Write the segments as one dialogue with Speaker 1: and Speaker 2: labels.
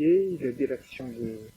Speaker 1: remercier la direction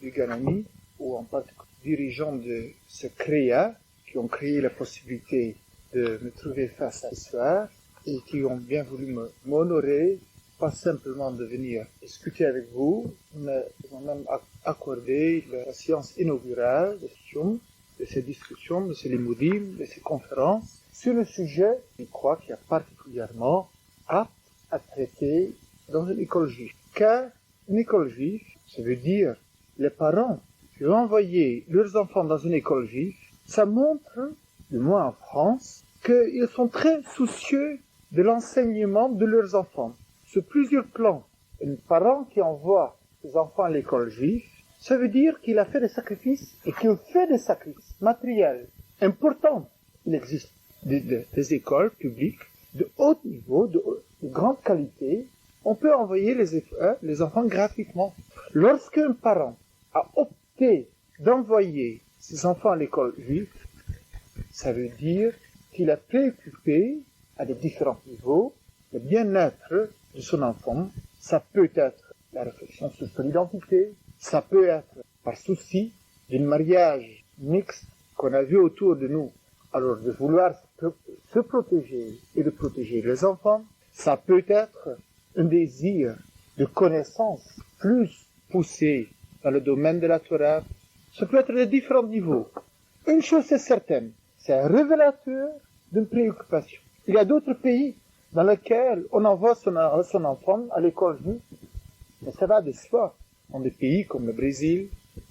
Speaker 1: du Ganami, ou en particulier dirigeants de ce CREA, qui ont créé la possibilité de me trouver face à ce soir, et qui ont bien voulu m'honorer, pas simplement de venir discuter avec vous, mais ils m'ont même accordé la séance inaugurale de ces discussions, de ces limoudim, de ces conférences, sur le sujet, je crois, qui est particulièrement apte à traiter dans une école juive. Car une école juive, ça veut dire les parents qui ont envoyé leurs enfants dans une école juive, ça montre, du moins en France, qu'ils sont très soucieux de l'enseignement de leurs enfants. Sur plusieurs plans, un parent qui envoie ses enfants à l'école juive, ça veut dire qu'il a fait des sacrifices et qu'il fait des sacrifices matériels importants. Il existe des écoles publiques de haut niveau, de grande qualité. On peut envoyer les enfants gratuitement. Lorsqu'un parent a opté d'envoyer ses enfants à l'école juive, ça veut dire qu'il est préoccupé à des différents niveaux le bien-être de son enfant. Ça peut être la réflexion sur son identité, ça peut être par souci d'un mariage mixte qu'on a vu autour de nous. Alors de vouloir se protéger et de protéger les enfants, ça peut être un désir de connaissance plus poussé dans le domaine de la Torah. Ça peut être de différents niveaux. Une chose est certaine, c'est un révélateur d'une préoccupation. Il y a d'autres pays dans lesquels on envoie son enfant à l'école juive, mais ça va de soi. Dans des pays comme le Brésil,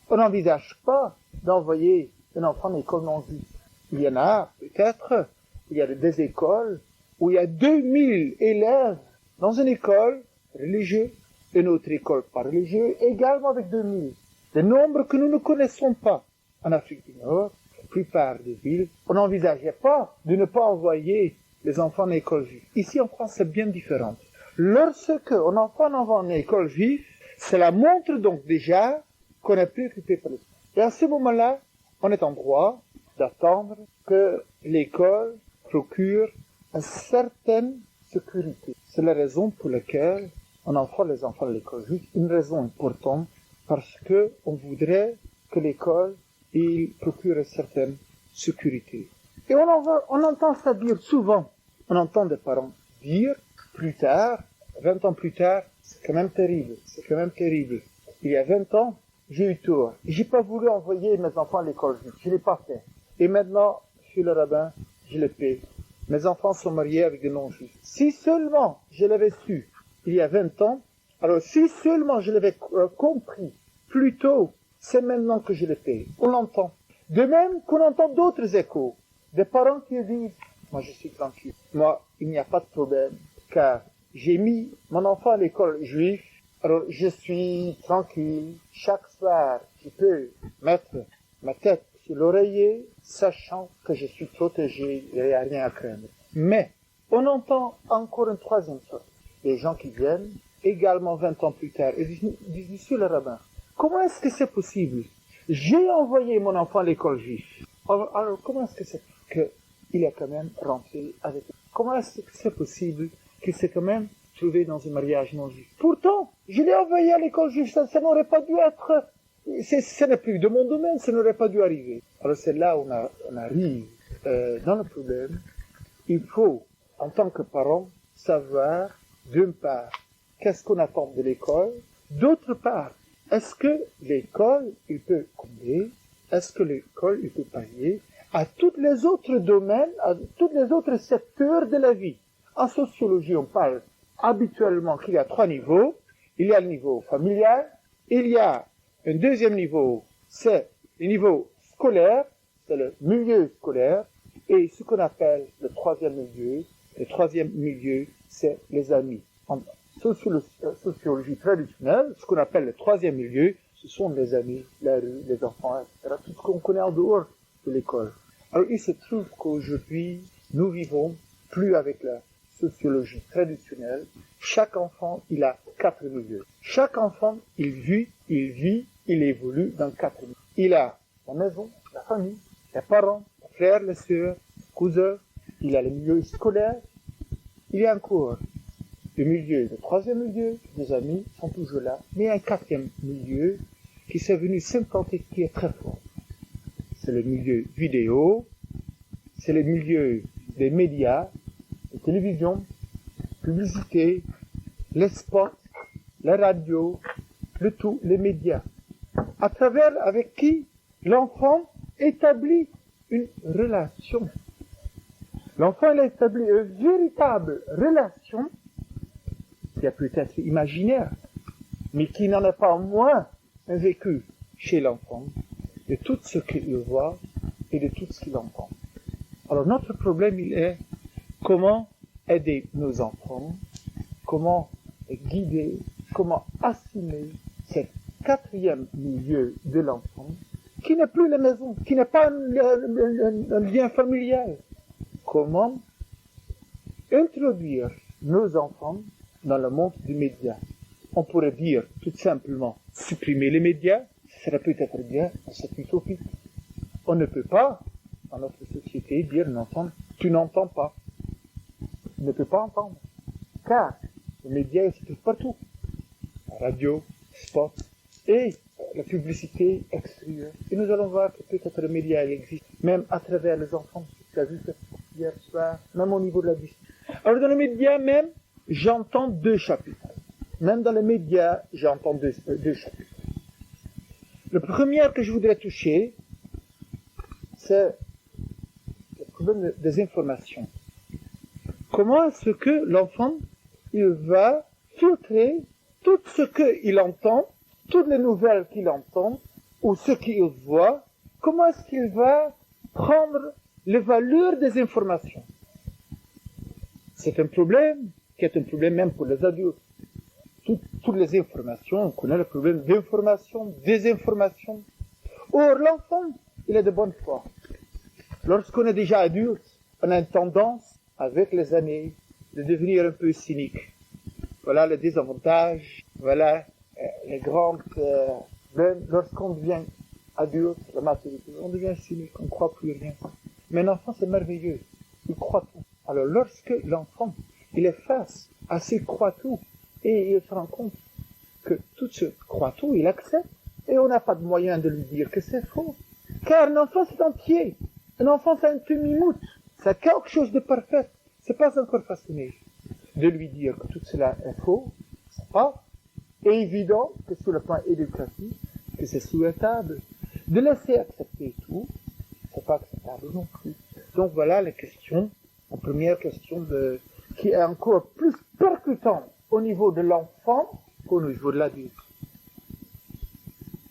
Speaker 1: on n'envisage pas d'envoyer un enfant à l'école non juive. Il y en a peut-être, il y a des écoles où il y a 2000 élèves dans une école religieuse, une autre école pas religieuse, également avec 2000. Des nombres que nous ne connaissons pas. En Afrique du Nord, la plupart des villes, on n'envisageait pas de ne pas envoyer les enfants à l'école juive. Ici en France, c'est bien différent. Lorsqu'on envoie un enfant à l'école juive, cela montre donc déjà qu'on est préoccupé par les enfants. Et à ce moment-là, on est en droit d'attendre que l'école procure une certaine sécurité. C'est la raison pour laquelle on envoie les enfants à l'école juive. Une raison importante, parce que on voudrait que l'école procure une certaine sécurité. Et on entend ça dire souvent. On entend des parents dire plus tard, 20 ans plus tard, c'est quand même terrible. Il y a 20 ans, j'ai eu tort. J'ai pas voulu envoyer mes enfants à l'école juive. Je l'ai pas fait. Et maintenant, je suis le rabbin, je le fais. Mes enfants sont mariés avec des non-juifs. Si seulement je l'avais su il y a 20 ans, alors si seulement je l'avais compris plus tôt, c'est maintenant que je le fais. On l'entend. De même qu'on entend d'autres échos. Des parents qui disent, moi je suis tranquille. Moi, il n'y a pas de problème. Car j'ai mis mon enfant à l'école juive, alors je suis tranquille. Chaque soir, je peux mettre ma tête sur l'oreiller, sachant que je suis protégé, il n'y a rien à craindre. Mais, on entend encore une troisième chose. Les gens qui viennent, également 20 ans plus tard, et disent, monsieur le rabbin, comment est-ce que c'est possible? J'ai envoyé mon enfant à l'école juive. Alors comment est-ce que c'est qu'il a quand même rentré avec eux? Comment est-ce que c'est possible qu'il s'est quand même trouvé dans un mariage non juif? Pourtant, je l'ai envoyé à l'école juive, ça n'aurait pas dû être... Ce n'est plus de mon domaine, ça n'aurait pas dû arriver. Alors c'est là où on arrive dans le problème. Il faut, en tant que parent, savoir, d'une part, qu'est-ce qu'on attend de l'école. D'autre part, est-ce que l'école, il peut combler? Est-ce que l'école, il peut pallier à tous les autres domaines, à tous les autres secteurs de la vie? En sociologie, on parle habituellement qu'il y a 3 niveaux. Il y a le niveau familial, il y a un deuxième niveau, c'est le niveau scolaire, c'est le milieu scolaire, et ce qu'on appelle le troisième milieu, c'est les amis. En sociologie traditionnelle, ce qu'on appelle le troisième milieu, ce sont les amis, la rue, les enfants, etc., tout ce qu'on connaît en dehors de l'école. Alors il se trouve qu'aujourd'hui, nous vivons plus avec la sociologie traditionnelle. Chaque enfant, il a 4 milieux. Chaque enfant, il vit, il évolue dans 4 milieux. Il a la maison, la famille, les parents, les frères, les sœurs, les cousins. Il a le milieu scolaire. Il y a encore le milieu, le troisième milieu, des amis sont toujours là, mais un quatrième milieu qui s'est venu s'implanter, qui est très fort. C'est le milieu vidéo, c'est le milieu des médias, la télévision, publicité, les spots, la radio, le tout, les médias. À travers avec qui l'enfant établit une relation. L'enfant il a établi une véritable relation qui a peut-être imaginaire, mais qui n'en a pas moins un vécu chez l'enfant de tout ce qu'il voit et de tout ce qu'il entend. Alors notre problème il est comment aider nos enfants, comment guider, comment assumer cette quatrième milieu de l'enfant qui n'est plus la maison, qui n'est pas un lien familial. Comment introduire nos enfants dans le monde des médias. On pourrait dire tout simplement supprimer les médias, ça serait peut-être bien, mais c'est utopique. On ne peut pas, dans notre société, dire à un enfant, tu n'entends pas. Il ne peut pas entendre. Car les médias se trouvent partout. La radio, spot et la publicité extérieure. Et nous allons voir que peut-être le média existe, même à travers les enfants. Tu as vu ça hier soir, même au niveau de la distance. Alors dans les médias même, j'entends deux chapitres. Même dans les médias, j'entends deux chapitres. Le premier que je voudrais toucher, c'est le problème des informations. Comment est-ce que l'enfant, il va filtrer tout ce qu'il entend, toutes les nouvelles qu'il entend, ou ce qu'il voit, comment est-ce qu'il va prendre les valeurs des informations? C'est un problème qui est un problème même pour les adultes. Toutes les informations, on connaît le problème d'information, désinformation. Or, l'enfant, il est de bonne foi. Lorsqu'on est déjà adulte, on a une tendance, avec les années, de devenir un peu cynique. Voilà les désavantages, voilà les grands problèmes. Lorsqu'on devient adulte, la maturité, on devient cynique, on ne croit plus rien. Mais un enfant, c'est merveilleux. Il croit tout. Alors, lorsque l'enfant, il est face à ce croit tout, et il se rend compte que tout ce croit tout, il accepte, et on n'a pas de moyen de lui dire que c'est faux. Car un enfant, c'est entier. Un enfant, c'est un demi-moute. C'est quelque chose de parfait. C'est pas encore façonné. De lui dire que tout cela est faux, c'est pas évident que sur le plan éducatif, que c'est souhaitable. De laisser accepter tout, c'est pas acceptable non plus. Donc voilà les questions, la première question qui est encore plus percutante au niveau de l'enfant qu'au niveau de l'adulte.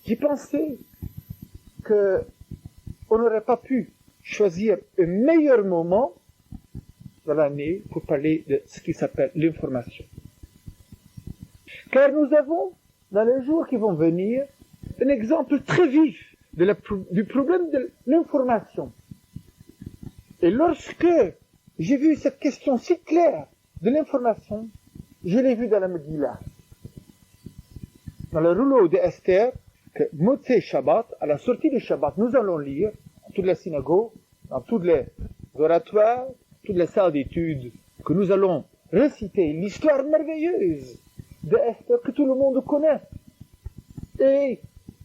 Speaker 1: J'ai pensé qu'on n'aurait pas pu choisir un meilleur moment dans l'année pour parler de ce qui s'appelle l'information. Car nous avons, dans les jours qui vont venir, un exemple très vif du problème de l'information. Et lorsque j'ai vu cette question si claire de l'information, je l'ai vu dans la Megillah. Dans le rouleau d'Esther, que Motzei Shabbat, à la sortie du Shabbat, nous allons lire, dans toutes les synagogues, dans tous les oratoires, toutes les salles d'études, que nous allons réciter l'histoire merveilleuse d'Esther que tout le monde connaît, et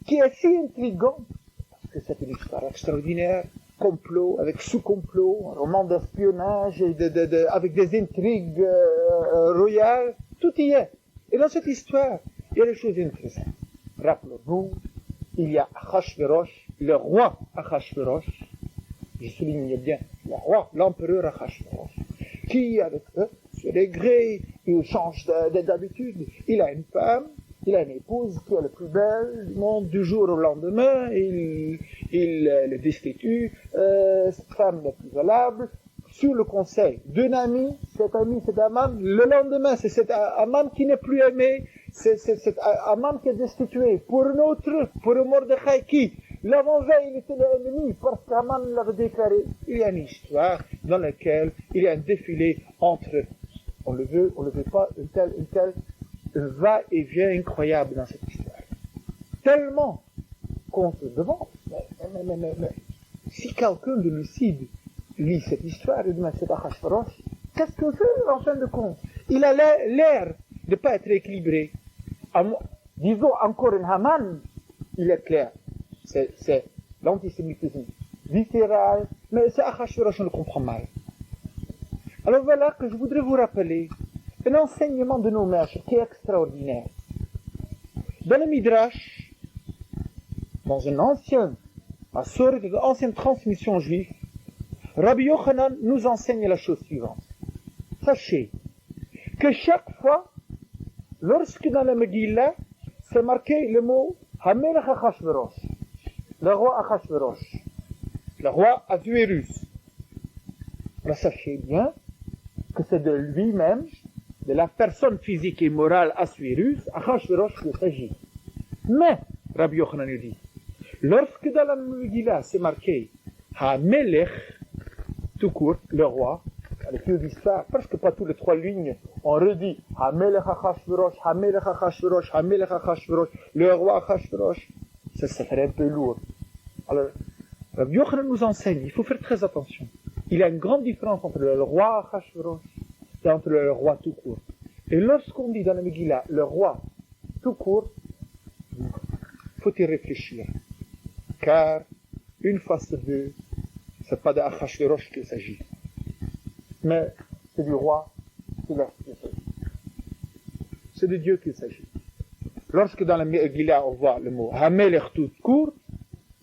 Speaker 1: qui est si intrigante, parce que c'est une histoire extraordinaire, complot, avec sous-complot, un roman d'espionnage, avec des intrigues royales, tout y est. Et dans cette histoire, il y a des choses intéressantes. Rappelons-nous, il y a Achashverosh, le roi Achashverosh, je souligne bien, le roi, l'empereur Achashverosh, qui, avec ses degrés, il change d'habitude. Il a une femme, il a une épouse qui est la plus belle du monde, du jour au lendemain, il le destitue, cette femme la plus valable, sur le conseil d'un ami, cet Aman, le lendemain, c'est cet Aman qui n'est plus aimé, c'est cet Aman qui est destitué, pour un autre, pour un Mordechai qui, l'avant-veille, il était l'ennemi, parce qu'Aman l'avait déclaré. Il y a une histoire dans laquelle il y a un défilé entre, on le veut pas, un va-et-vient incroyable dans cette histoire. Tellement qu'on se demande, mais si quelqu'un de lucide lit cette histoire, il dit, mais c'est Achashverosh, qu'est-ce que fait en fin de compte? il a l'air de ne pas être équilibré. Disons encore un Haman, il est clair. C'est l'antisémitisme viscéral, mais c'est Achashverosh, on le comprend mal. Alors voilà que je voudrais vous rappeler un enseignement de nos maîtres qui est extraordinaire. Dans le Midrash, dans une ancienne transmission juive, Rabbi Yochanan nous enseigne la chose suivante. Sachez que chaque fois, lorsque dans la Megillah, c'est marqué le mot Hamelech Achashverosh, le roi Achashverosh, le roi Ahasuérus. Alors sachez bien que c'est de lui-même, de la personne physique et morale Ahasuérus, Achashverosh qu'il s'agit. Mais, Rabbi Yochanan nous dit, lorsque dans la Megillah c'est marqué Hamelech, tout court, le roi, les vieux d'histoire, presque pas tous les 3 lignes, on redit Hamelech Achashverosh, Hamelech Achashverosh, Hamelech Achashverosh, le roi Achashverosh, ça ferait un peu lourd. Alors, Rabbi Yochanan nous enseigne, il faut faire très attention. Il y a une grande différence entre le roi Achashverosh et entre le roi tout court. Et lorsqu'on dit dans la Megillah le roi tout court, il faut y réfléchir. Car, une fois sur deux, c'est pas d'Achashverosh qu'il s'agit. Mais c'est du roi céleste qu'il s'agit. C'est de Dieu qu'il s'agit. Lorsque dans la Megillah on voit le mot Hamelech tout court,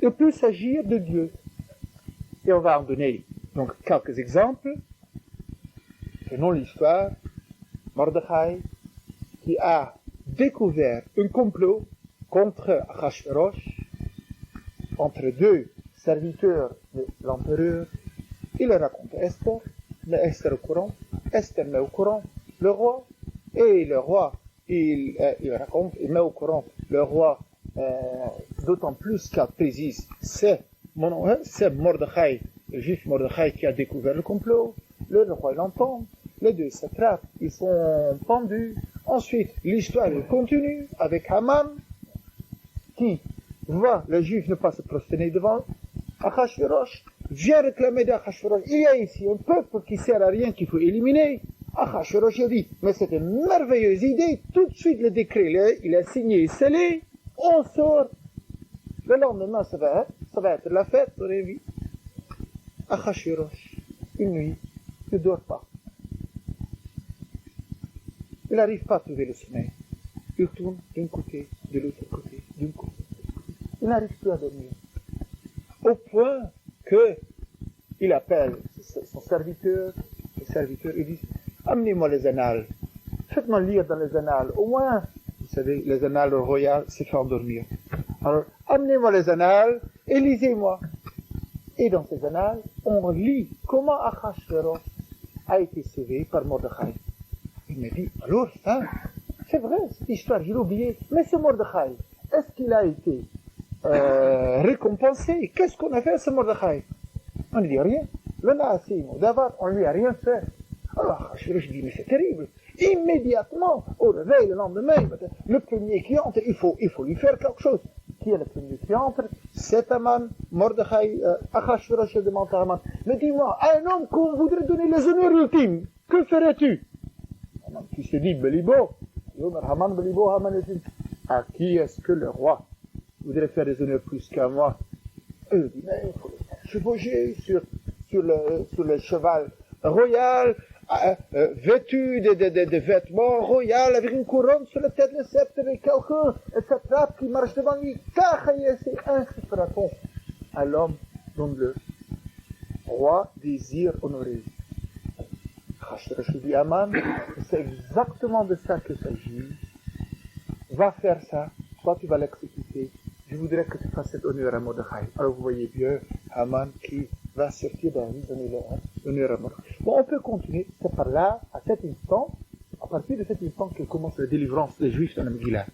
Speaker 1: il peut s'agir de Dieu. Et on va en donner donc quelques exemples. Selon l'histoire, Mordechai, qui a découvert un complot contre Achashverosh, entre 2 serviteurs de l'empereur, il le raconte à Esther, mais Esther au courant, Esther met au courant le roi, et le roi, il raconte, il met au courant le roi, d'autant plus qu'à précise, c'est Mordechai, le juif Mordechai qui a découvert le complot, le roi l'entend, les 2 s'attrapent, ils sont pendus, ensuite l'histoire continue avec Haman, qui voit le juif ne pas se prosterner devant Achashverosh, vient réclamer d'Achashverosh, il y a ici un peuple qui sert à rien qu'il faut éliminer. Achashverosh a dit, mais c'est une merveilleuse idée, tout de suite le décret, il est signé et scellé, on sort. Le lendemain, ça va être la fête, vous avez vu. Achashverosh, une nuit, ne dort pas. Il n'arrive pas à trouver le sommeil. Il tourne d'un côté, de l'autre côté, d'un côté. Il n'arrive plus à dormir. Au point que il appelle son serviteur, le serviteur, il dit, amenez-moi les annales. Faites-moi lire dans les annales. Au moins, vous savez, les annales royales, c'est fait endormir. Alors, amenez-moi les annales et lisez-moi. Et dans ces annales, on lit comment Achashverosh a été sauvé par Mordechai. Il me dit, alors ça, c'est vrai, cette histoire, je l'ai oublié. Mais ce Mordechai, est-ce qu'il a été récompensé? Qu'est-ce qu'on a fait à ce Mordechai? On ne dit rien. Le Naasim, Davat, on ne lui a rien fait. Alors, je dis, mais c'est terrible. Immédiatement, au réveil, le lendemain, le premier qui entre, il faut lui faire quelque chose. Qui est le premier qui entre? C'est Haman, Mordechai, Achashverosh demande à Haman, mais dis-moi, un homme qu'on voudrait donner les honneurs ultimes, que ferais-tu? Haman qui se dit, Belibo, Haman, Belibo, Haman, à qui est-ce que le roi voudrait faire des honneurs plus qu'à moi? Il dit, mais il faut le faire chevaucher sur le cheval royal, vêtu de vêtements royaux, avec une couronne sur la tête, le sceptre de quelqu'un, et sa trappe qui marche devant lui. C'est ainsi fera-t-on à l'homme dont le roi désire honorer. Achashverosh dit Haman, c'est exactement de ça qu'il s'agit. Va faire ça, toi tu vas l'exécuter. Je voudrais que tu fasses cet honneur à Mordechai. Alors vous voyez bien Haman qui va sortir d'un lit, donner l'honneur à Mordechai. Bon, on peut continuer. C'est par là, à cet instant, à partir de cet instant que commence la délivrance des Juifs dans la Megillah.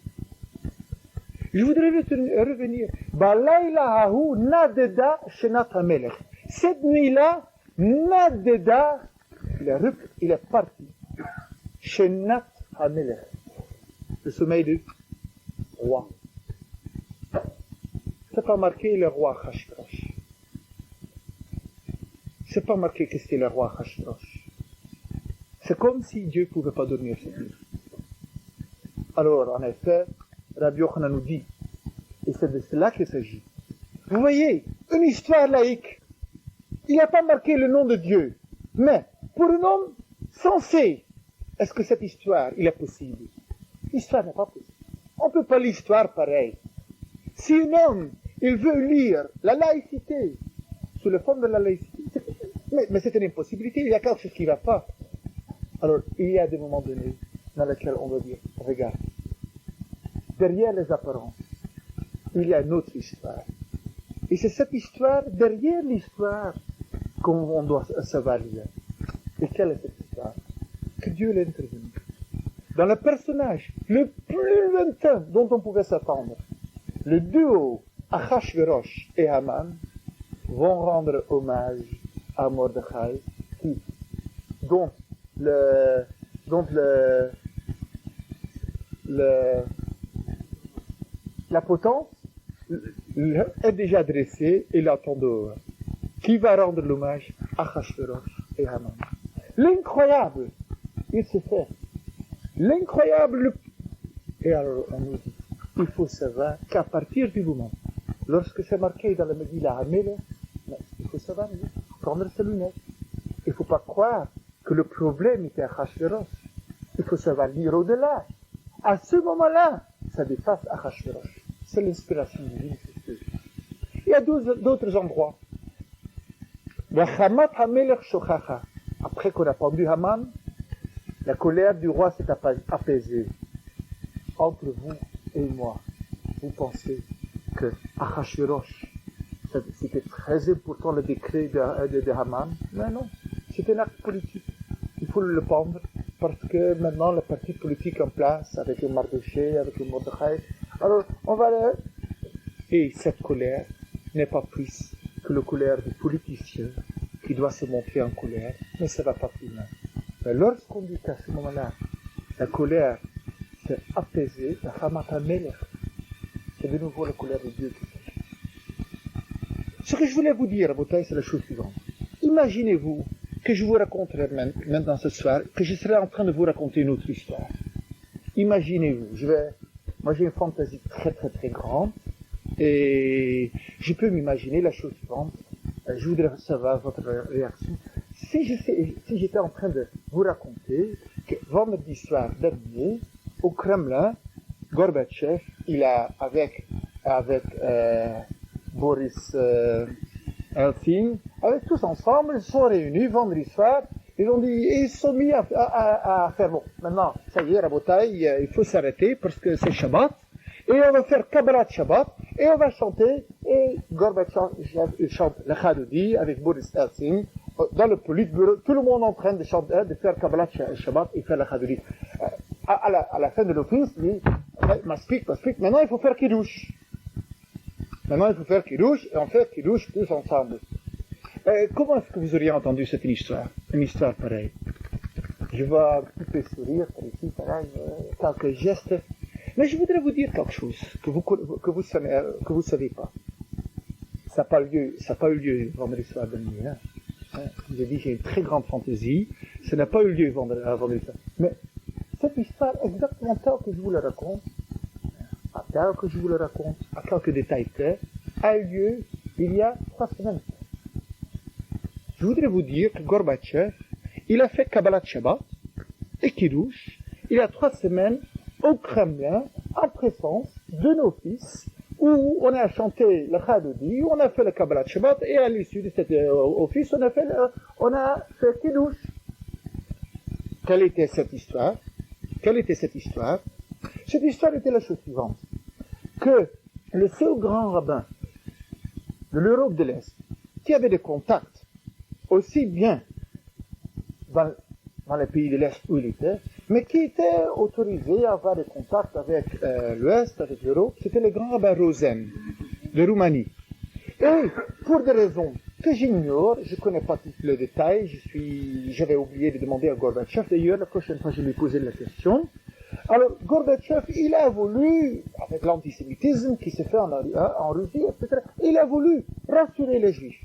Speaker 1: Je voudrais revenir. Balayla hahu nadeda shenat hamelech. Cette nuit-là, nadeda, il est parti. Shenat hamelech. Le sommeil du roi. C'est pas marqué le roi Achashverosh. C'est pas marqué que c'était le roi Achashverosh. C'est comme si Dieu ne pouvait pas dormir cette nuit. Alors, en effet, Rabbi Yochanan nous dit, et c'est de cela qu'il s'agit. Vous voyez, une histoire laïque, il n'a pas marqué le nom de Dieu, mais pour un homme sensé, est-ce que cette histoire, il est possible? L'histoire n'est pas possible. On ne peut pas l'histoire pareille. Si un homme, il veut lire la laïcité, sous le forme de la laïcité, mais c'est une impossibilité, il y a quelque chose qui ne va pas. Alors, il y a des moments donnés dans lesquels on doit dire, regarde, derrière les apparences, il y a une autre histoire. Et c'est cette histoire, derrière l'histoire, qu'on doit savoir lire. Et quelle est cette histoire? Que Dieu l'ait intervenu. Dans le personnage le plus lointain dont on pouvait s'attendre, le duo Achashverosh et Haman vont rendre hommage à Mordechai, dont la potence est déjà dressée et l'attend dehors. Qui va rendre l'hommage à Achashverosh et Haman? L'incroyable, il se fait. L'incroyable. Et alors on nous dit, il faut savoir qu'à partir du moment, lorsque c'est marqué dans le Megillah Hamele, il faut savoir prendre ses lunettes. Il ne faut pas croire que le problème était à Achashverosh. Il faut savoir lire au-delà. À ce moment-là, ça dépasse Achashverosh. C'est l'inspiration divine, c'est sûr. Il y a d'autres endroits. Après qu'on a pendu Haman, la colère du roi s'est apaisée. Entre vous et moi, vous pensez que Achashverosh, c'était très important le décret de Haman? Mais non, c'est un acte politique. Il faut le pendre parce que maintenant le parti politique en place, avec le Mardoché, avec le Mordechai, alors on va le... Et cette colère n'est pas plus que la colère du politicien qui doit se montrer en colère, mais ça ne va pas plus loin. Mais lorsqu'on dit qu'à ce moment-là, la colère s'est apaisée, la Hamata Melech, c'est de nouveau la colère de Dieu qui s'agit. Ce que je voulais vous dire, Abotai, c'est la chose suivante. Imaginez-vous que je vous raconterai maintenant ce soir, que je serai en train de vous raconter une autre histoire. Imaginez-vous, moi j'ai une fantaisie très très très grande, et je peux m'imaginer la chose suivante. Je voudrais savoir votre réaction. Si j'étais en train de vous raconter que vendredi soir dernier, au Kremlin, Gorbatchev, il a, avec Boris Eltsine, avec tous ensemble, ils se sont réunis vendredi soir, ils se sont mis à faire, bon, maintenant, ça y est, Rabotai, il faut s'arrêter parce que c'est Shabbat, et on va faire Kabbalat Shabbat, et on va chanter, et Gorbatchev chante le Chadoudi avec Boris Eltsine, dans le Politburo, tout le monde est en train de chanter, de faire Kabbalat Shabbat et faire le Chadoudi. À la fin de l'office, il dit, Maspik, maintenant il faut faire Kiddush. Maintenant il faut faire Kiddush, et on fait Kiddush tous ensemble. Comment est-ce que vous auriez entendu cette histoire? Une histoire pareille. Je vois un petit peu sourire par ici, pareil, quelques gestes. Mais je voudrais vous dire quelque chose que vous savez pas. Ça n'a pas eu lieu vendredi soir dernier. J'ai dit, j'ai une très grande fantaisie. Ça n'a pas eu lieu vendredi soir. Mais cette histoire, exactement telle que je vous la raconte, à quelques détails près, a eu lieu il y a 3 semaines. Je voudrais vous dire que Gorbatchev, il a fait Kabbalat Shabbat et Kiddush, il y a 3 semaines, au Kremlin, en présence de nos fils, où on a chanté le Chadoudi, où on a fait le Kabbalat Shabbat, et à l'issue de cet office, on a fait Kiddush. Quelle était cette histoire? Cette histoire était la chose suivante. Que le seul grand rabbin de l'Europe de l'Est, qui avait des contacts aussi bien dans les pays de l'Est où il était, mais qui était autorisé à avoir des contacts avec l'Ouest, avec l'Europe, c'était le grand rabbin Rosen, de Roumanie. Et pour des raisons que j'ignore, je ne connais pas tous les détails, j'avais oublié de demander à Gorbatchev, d'ailleurs, la prochaine fois je lui posais la question. Alors, Gorbatchev, il a voulu, avec l'antisémitisme qui se fait en Russie, etc., il a voulu rassurer les Juifs.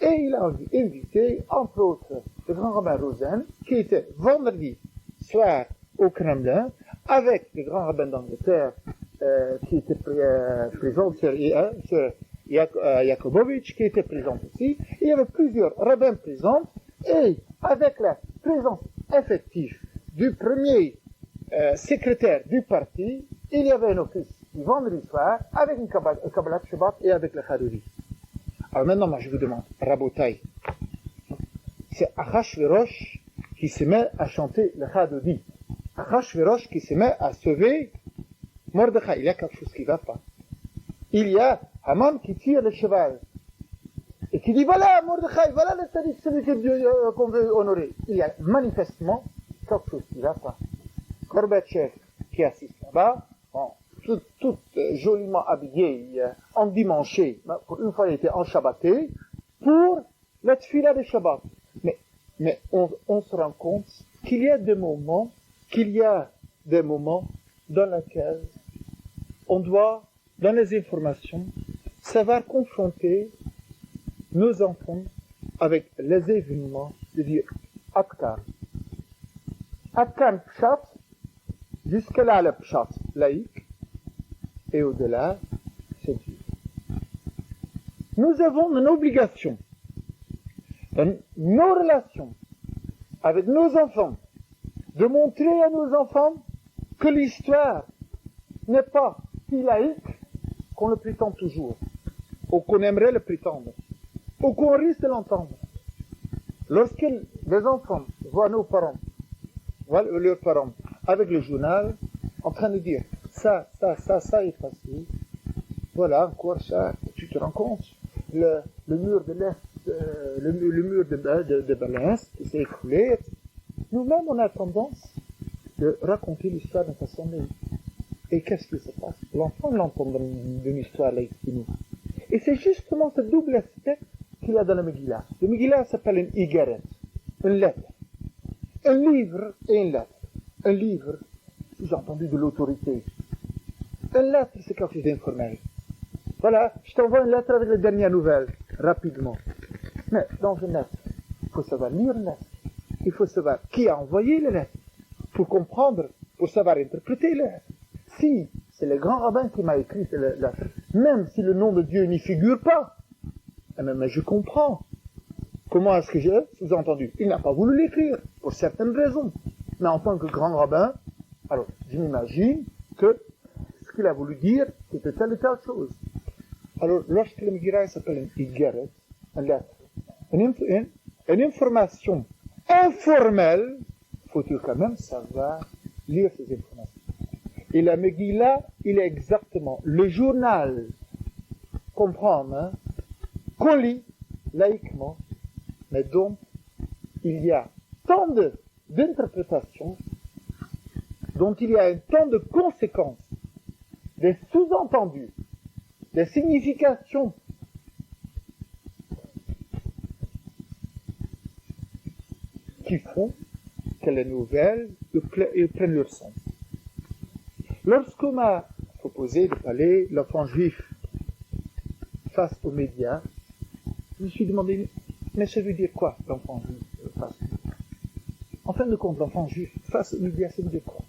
Speaker 1: Et il a invité, entre autres, le grand rabbin Rosen, qui était vendredi soir au Kremlin, avec le grand rabbin d'Angleterre, qui était présent, Sir Yakubovitch, qui était présent aussi. Il y avait plusieurs rabbins présents, et avec la présence effective du premier secrétaire du parti, il y avait un office du vendredi soir, avec une Kabbalat Shabbat et avec le Haruri. Alors maintenant, moi je vous demande, Rabotai, c'est Achashverosh qui se met à chanter le Haruri. Achashverosh qui se met à sauver Mordechai. Il y a quelque chose qui ne va pas. Il y a Haman qui tire le cheval et qui dit voilà Mordechai, voilà le tzaddik, celui que Dieu qu'on veut honorer. Il y a manifestement quelque chose qui ne va pas. Gorbatchev qui assiste là-bas, bon, tout joliment habillé, endimanché, pour une fois il était enchabaté, pour la tfila de Shabbat. Mais on se rend compte qu'il y a des moments dans lesquels on doit, dans les informations, savoir confronter nos enfants avec les événements, de dire Atkan. Atkan Pshat, jusque-là le Pshat laïque, et au-delà, c'est Dieu. Nous avons une obligation dans nos relations avec nos enfants, de montrer à nos enfants que l'histoire n'est pas si laïque qu'on le prétend toujours, ou qu'on aimerait le prétendre, ou qu'on risque de l'entendre. Lorsque les enfants voient leurs parents avec le journal, en train de dire ça est passé, voilà encore ça, tu te rends compte, le mur de l'Est, le mur de Berlin qui s'est écroulé. Nous-mêmes, on a tendance de raconter l'histoire d'une façon laïque. Et qu'est-ce qui se passe? L'enfant l'entend d'une histoire laïque chez nous. Et c'est justement ce double aspect qu'il y a dans le Megillah. Le Megillah s'appelle une Igaret, une lettre. Un livre et une lettre. Un livre, j'ai entendu de l'autorité. Une lettre, c'est quelque chose d'informel. Voilà, je t'envoie une lettre avec les dernières nouvelles, rapidement. Mais dans une lettre, il faut savoir lire une lettre. Il faut savoir qui a envoyé les lettres. Pour comprendre, pour savoir interpréter les lettres. Si c'est le grand rabbin qui m'a écrit la lettre, même si le nom de Dieu n'y figure pas, mais je comprends. Comment est-ce que j'ai sous-entendu? Il n'a pas voulu l'écrire, pour certaines raisons. Mais en tant que grand rabbin, alors je m'imagine que ce qu'il a voulu dire, c'était telle ou telle chose. Alors, lorsque le Megillah s'appelle une Igeret, une lettre, une information informelle, faut-il quand même savoir lire ces informations. Et la Megillah, il est exactement le journal, comprendre, qu'on lit laïquement, mais dont il y a tant d'interprétations, dont il y a tant de conséquences, des sous-entendus, des significations qui font que les nouvelles prennent leur sens. Lorsqu'on m'a proposé de parler l'enfant juif face aux médias, je me suis demandé, mais ça veut dire quoi l'enfant juif face aux médias? En fin de compte, l'enfant juif face aux médias, ça veut dire quoi?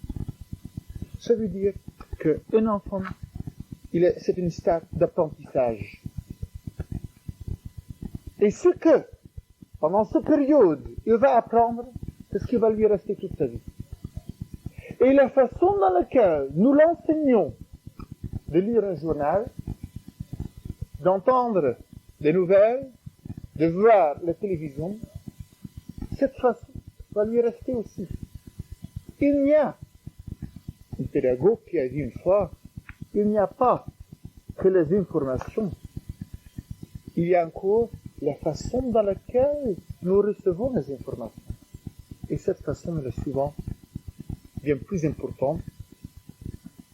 Speaker 1: Ça veut dire qu'un enfant, c'est une stade d'apprentissage. Et ce que, pendant cette période, il va apprendre, c'est ce qui va lui rester toute sa vie. Et la façon dans laquelle nous l'enseignons de lire un journal, d'entendre des nouvelles, de voir la télévision, cette façon va lui rester aussi. Il n'y a, un pédagogue qui a dit une fois, il n'y a pas que les informations, il y a encore la façon dans laquelle nous recevons les informations. Et cette façon est souvent bien plus importante,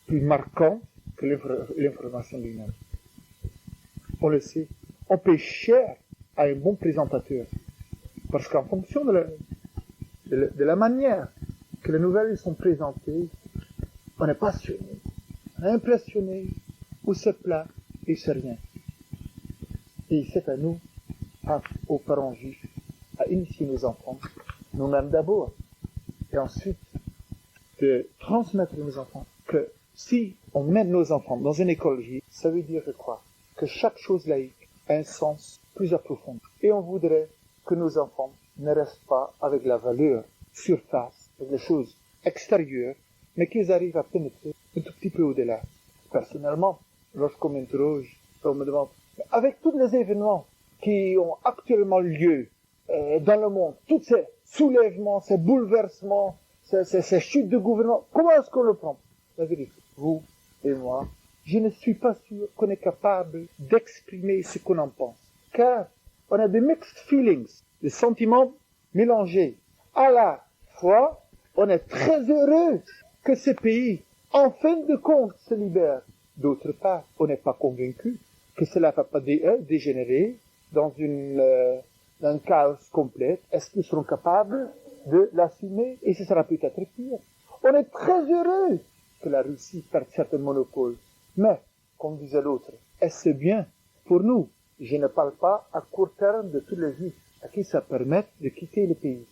Speaker 1: plus marquante que l'information lui-même. On le sait, on paie cher à un bon présentateur. Parce qu'en fonction de la manière que les nouvelles sont présentées, on est passionné, on est impressionné, ou c'est plat, et c'est rien. Et c'est à nous, aux parents juifs, à initier nos enfants nous-mêmes d'abord, et ensuite de transmettre à nos enfants que si on mène nos enfants dans une école juive, ça veut dire quoi? Que chaque chose laïque a un sens plus approfondi. Et on voudrait que nos enfants ne restent pas avec la valeur surface, avec les choses extérieures, mais qu'ils arrivent à pénétrer un tout petit peu au-delà. Personnellement, lorsqu'on m'interroge, on me demande, avec tous les événements qui ont actuellement lieu dans le monde, tous ces soulèvements, ces bouleversements, ces chutes de gouvernement, comment est-ce qu'on le prend? La vérité, vous et moi, je ne suis pas sûr qu'on est capable d'exprimer ce qu'on en pense. Car on a des mixed feelings, des sentiments mélangés. À la fois, on est très heureux que ce pays, en fin de compte, se libère. D'autre part, on n'est pas convaincu que cela ne va pas dégénérer dans un chaos complet. Est-ce qu'ils seront capables de l'assumer? Et ce sera peut-être pire. On est très heureux que la Russie perde certains monopoles. Mais, comme disait l'autre, est-ce bien pour nous? Je ne parle pas à court terme de tous les juifs à qui ça permet de quitter le pays.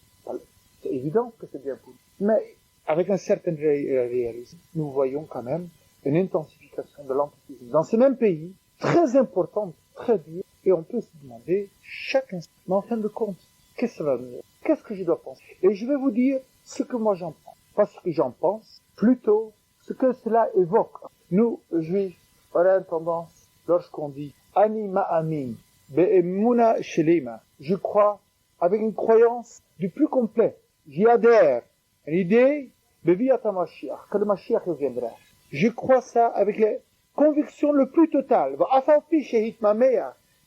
Speaker 1: C'est évident que c'est bien pour nous. Mais, avec un certain réalisme, nous voyons quand même une intensification de l'antisémitisme dans ce même pays, très importante, très dure, et on peut se demander chaque instant, mais en fin de compte, qu'est-ce que ça va venir? Qu'est-ce que je dois penser? Et je vais vous dire ce que moi j'en pense. Pas ce que j'en pense, plutôt ce que cela évoque. Nous, juifs, on a une tendance, lorsqu'on dit Ani ma'amin, be'emuna shelema, je crois avec une croyance du plus complet. J'y adhère. Une idée, beviat Mashiach, que le Mashiach reviendra. Je crois ça avec la conviction le plus totale.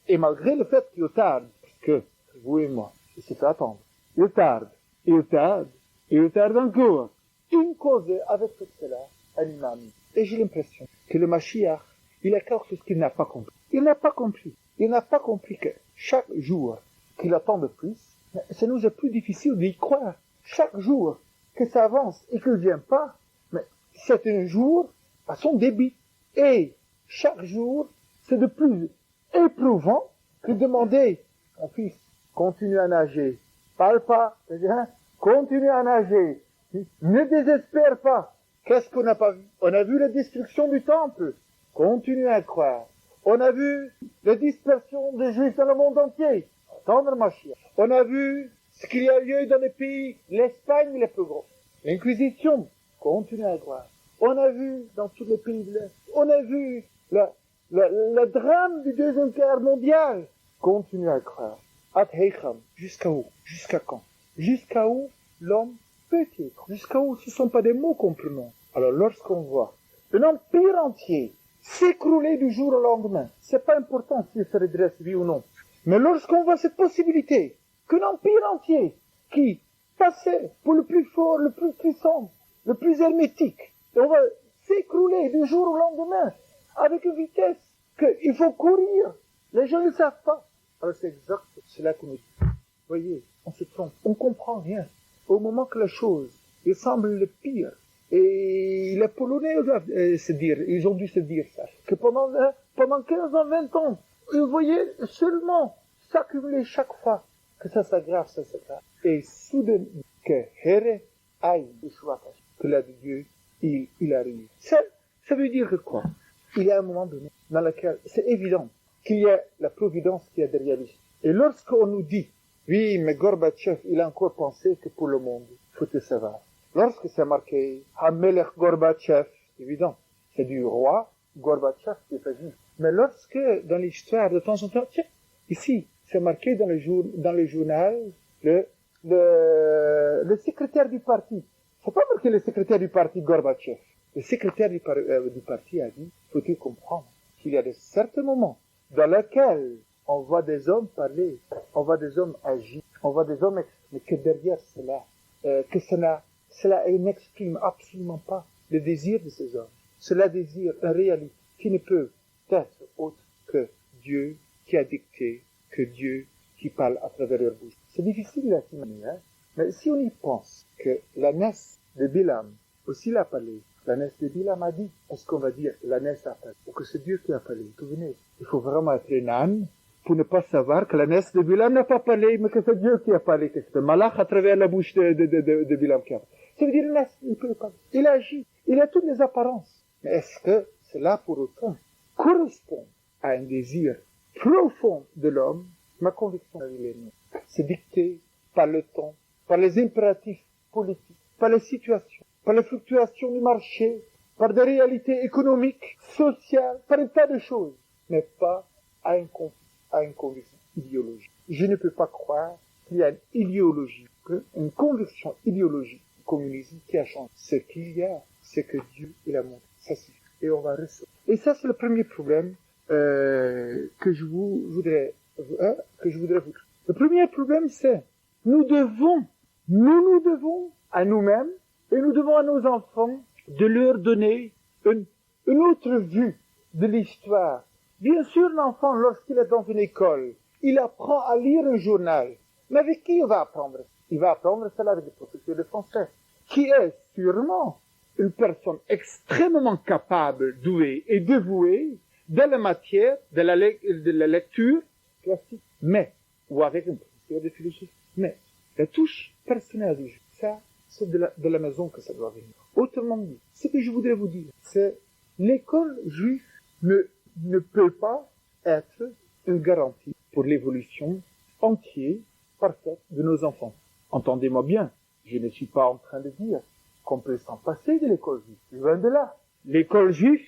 Speaker 1: Et malgré le fait qu'il tarde, parce que vous et moi, il se fait attendre, il tarde, il tarde, il tarde encore. Une cause avec tout cela, un imam. Et j'ai l'impression que le Mashiach, il a quelque chose qu'il n'a pas compris. Il n'a pas compris. Il n'a pas compris que chaque jour qu'il attend de plus, ça nous est plus difficile d'y croire. Chaque jour que ça avance et qu'il ne vient pas, mais c'est un jour à son débit. Et chaque jour, c'est de plus éprouvant que de demander, mon fils, continue à nager. Parle pas, continue à nager. Ne désespère pas. Qu'est-ce qu'on n'a pas vu? On a vu la destruction du temple. Continue à croire. On a vu la dispersion des Juifs dans le monde entier. Attendre Mashiach. On a vu ce qu'il y a lieu dans les pays, l'Espagne les plus gros. L'Inquisition. Continue à croire. On a vu dans tous les pays de l'Est. On a vu le drame du Deuxième Guerre mondiale. Continue à croire. Ad heicham. Jusqu'à où? Jusqu'à quand? Jusqu'à où l'homme peut-il? Jusqu'à où ce ne sont pas des mots qu'on prononce? Alors lorsqu'on voit un empire entier s'écrouler du jour au lendemain, c'est pas important s'il se redresse, oui ou non. Mais lorsqu'on voit cette possibilité qu'un empire entier qui passait pour le plus fort, le plus puissant, le plus hermétique, et on va s'écrouler du jour au lendemain avec une vitesse qu'il faut courir. Les gens ne savent pas. Alors c'est exact cela que nous dit. Voyez, on se trompe, on comprend rien. Au moment que la chose, il semble le pire, et les Polonais doivent ils ont dû se dire ça, que pendant 15 ans, 20 ans, vous voyez seulement s'accumuler chaque fois que ça s'aggrave. Et soudain, que Here aille, que là de Dieu, il arrive. Ça veut dire que quoi? Il y a un moment donné dans lequel c'est évident qu'il y a la providence qui est derrière lui. Et lorsqu'on nous dit, oui, mais Gorbatchev, il a encore pensé que pour le monde, il faut te savoir. Lorsque c'est marqué, Hamelech Gorbatchev, évident, c'est du roi Gorbatchev qui est juif. Mais lorsque, dans l'histoire, de temps en temps, tiens, ici, c'est marqué dans le journal, le secrétaire du parti. C'est pas marqué le secrétaire du parti Gorbatchev. Le secrétaire du parti a dit, faut-il comprendre qu'il y a de certains moments dans lesquels on voit des hommes parler, on voit des hommes agir, on voit des hommes, mais que derrière cela, cela n'exprime absolument pas le désir de ces hommes. Cela désire une réalité qui ne peut être autre que Dieu qui a dicté, que Dieu qui parle à travers leur bouche. C'est difficile à imaginer, hein? Mais si on y pense que la nef de Bilam aussi l'a parlé, la nef de Bilam a dit, est-ce qu'on va dire la nef a parlé, ou que c'est Dieu qui a parlé? Souvenez, il faut vraiment être un âne pour ne pas savoir que la naisse de Bilam n'a pas parlé, mais que c'est Dieu qui a parlé, que c'est un malach à travers la bouche de Bilam qui a parlé. Ça veut dire, il peut pas. Il agit. Il a toutes les apparences. Mais est-ce que cela, pour autant, correspond à un désir profond de l'homme? Ma conviction, elle est non. C'est dicté par le temps, par les impératifs politiques, par les situations, par les fluctuations du marché, par des réalités économiques, sociales, par un tas de choses, mais pas à une conviction idéologique. Je ne peux pas croire qu'il y a une idéologie, une conviction idéologique du communisme qui a changé. Ce qu'il y a, c'est que Dieu est l'amour. Ça suffit. Et on va recevoir. Et ça, c'est le premier problème que je voudrais vous. Le premier problème, c'est nous devons à nous-mêmes et nous devons à nos enfants de leur donner une autre vue de l'histoire. Bien sûr, l'enfant, lorsqu'il est dans une école, il apprend à lire un journal. Mais avec qui il va apprendre? Il va apprendre cela avec le professeur de français, qui est sûrement une personne extrêmement capable, douée et dévouée dans la matière de la lecture classique, ou avec un professeur de philosophie. Mais la touche personnelle du jeu, ça, c'est de la maison que ça doit venir. Autrement dit, ce que je voudrais vous dire, c'est l'école juive ne peut pas être une garantie pour l'évolution entière, parfaite de nos enfants. Entendez-moi bien, je ne suis pas en train de dire qu'on peut s'en passer de l'école juive. Loin de là. L'école juive,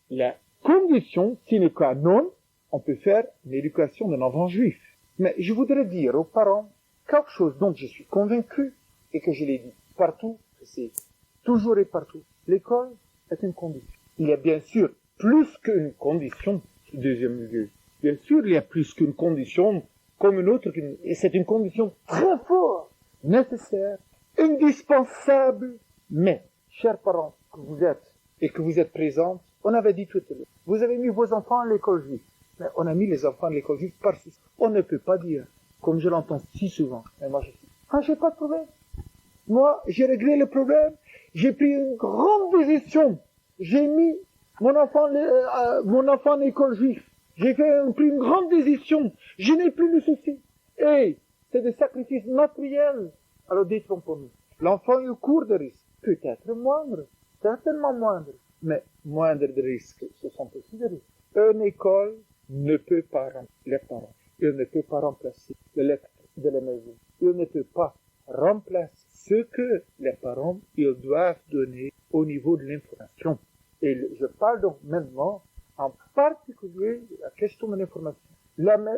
Speaker 1: la condition sine qua non, on peut faire une éducation d'un enfant juif. Mais je voudrais dire aux parents quelque chose dont je suis convaincu et que je l'ai dit partout, c'est toujours et partout. L'école est une condition. Il y a bien sûr plus qu'une condition, deuxième lieu. Bien sûr, il y a plus qu'une condition comme une autre, et c'est une condition très forte, nécessaire, indispensable. Mais, chers parents, que vous êtes et que vous êtes présents, on avait dit tout à l'heure, vous avez mis vos enfants à l'école juive. Mais on a mis les enfants à l'école juive parce qu'on ne peut pas dire, comme je l'entends si souvent, mais moi je dis, j'ai pas de problème. Moi, j'ai réglé le problème, j'ai pris une grande décision. J'ai mis mon enfant à l'école juive. J'ai pris une grande décision. Je n'ai plus de soucis. Et c'est des sacrifices matériels. Alors détrompons-nous. L'enfant est au cours de risque. Peut-être moindre. Certainement moindre. Mais moindre de risques, ce sont aussi des risques. Une école ne peut pas remplacer les parents. Il ne peut pas remplacer le lecteur de la maison. Il ne peut pas remplacer ce que les parents ils doivent donner au niveau de l'information. Et je parle donc maintenant en particulier de la question de l'information.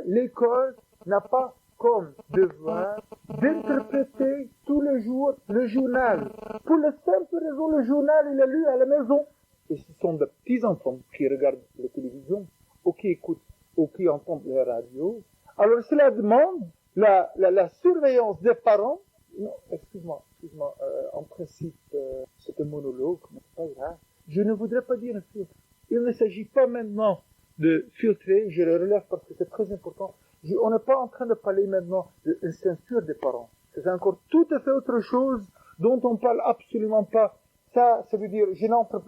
Speaker 1: L'école n'a pas comme devoir d'interpréter tous les jours le journal. Pour la simple raison, le journal, il est lu à la maison. Et ce sont de petits enfants qui regardent la télévision, ou qui écoutent, ou qui entendent la radio. Alors cela demande la surveillance des parents. Non, excuse-moi, en principe, c'est un monologue, mais c'est pas grave. Je ne voudrais pas dire un filtre. Il ne s'agit pas maintenant de filtrer, je le relève parce que c'est très important. On n'est pas en train de parler maintenant d'une censure des parents. C'est encore tout à fait autre chose dont on parle absolument pas. Ça veut dire, je n'entre,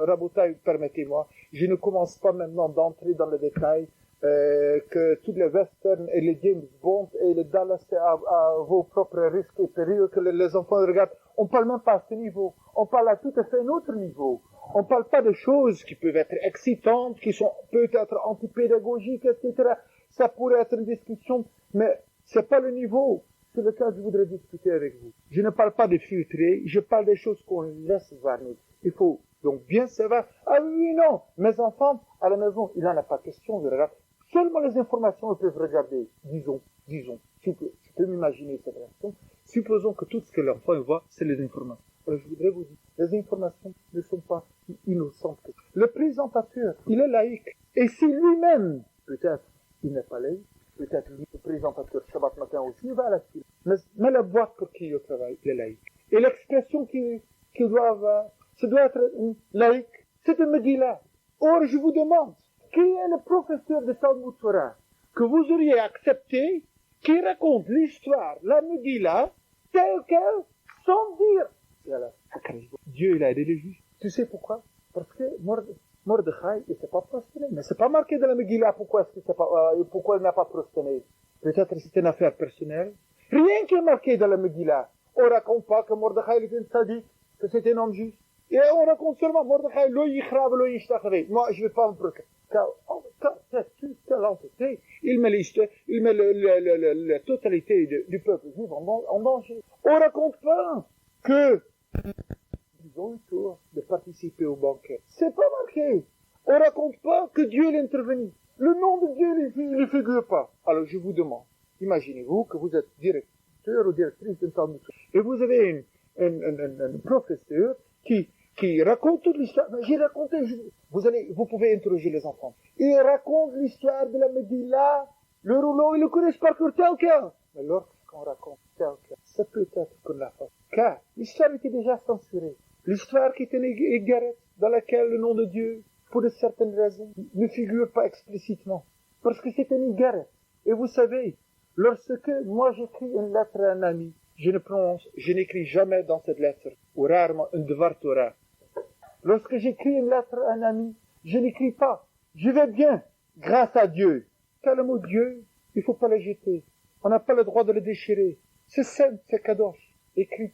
Speaker 1: Rabotaille, permettez-moi, je ne commence pas maintenant d'entrer dans le détail que tous les westerns et les James Bond et les Dallas à vos propres risques et périls que les enfants regardent. On parle même pas à ce niveau. On parle à tout à fait un autre niveau. On parle pas de choses qui peuvent être excitantes, qui sont peut-être antipédagogiques, etc. Ça pourrait être une discussion, mais c'est pas le niveau sur lequel je voudrais discuter avec vous. Je ne parle pas de filtrer, je parle des choses qu'on laisse voir nous. Il faut donc bien savoir, oui, non, mes enfants, à la maison, il n'en a pas question, je regarde. Seulement les informations, ils peuvent regarder, disons, tu peux m'imaginer cette réaction. Supposons que tout ce que l'enfant voit, c'est les informations. Alors je voudrais vous dire, les informations ne sont pas innocentes. Le présentateur, il est laïque. Et si lui-même, peut-être, il n'est pas laïque, peut-être lui, le présentateur, Shabbat matin aussi, il va à la file. Mais la boîte pour qui il travaille, il est laïque. Et l'expression qu'il doit avoir, ça doit être laïque. C'est de me dire là. Or, je vous demande, qui est le professeur de Talmud Torah que vous auriez accepté, qui raconte l'histoire, la Megillah, telle quelle, sans dire, Dieu, il a aidé les juifs. Tu sais pourquoi? Parce que Mordechai, il ne s'est pas prosterné. Mais c'est pas marqué dans la Megillah pourquoi pourquoi il n'a pas prosterné. Peut-être que c'est une affaire personnelle. Rien qui est marqué dans la Megillah. On raconte pas que Mordechai était un sadique, que c'était un homme juste. Et on raconte seulement Mordechai, lo yichrav, lo yishtachave. Moi, je vais pas me prosterner. Quelle entité, il met la totalité du peuple juif en danger. On raconte pas que ils ont eu tour de participer au banquet. C'est pas marqué. On raconte pas que Dieu est intervenu. Le nom de Dieu ne figure pas. Alors je vous demande, imaginez-vous que vous êtes directeur ou directrice d'un centre de soins. Et vous avez un professeur qui raconte toute l'histoire. J'ai raconté, vous pouvez interroger les enfants. Il raconte l'histoire de la Megillah, le rouleau, ils le connaissent par cœur tel quel. Mais lorsqu'on raconte tel quel, ça peut être qu'on l'a fait. Car l'histoire était déjà censurée. L'histoire qui était une égarette, dans laquelle le nom de Dieu, pour de certaines raisons, ne figure pas explicitement. Parce que c'est une égarette. Et vous savez, lorsque moi j'écris une lettre à un ami, je n'écris jamais dans cette lettre, ou rarement un devar Torah. Lorsque j'écris une lettre à un ami, je n'écris pas. Je vais bien, grâce à Dieu. Car le mot Dieu, il faut pas le jeter. On n'a pas le droit de le déchirer. C'est saint, c'est kadosh. Écrit.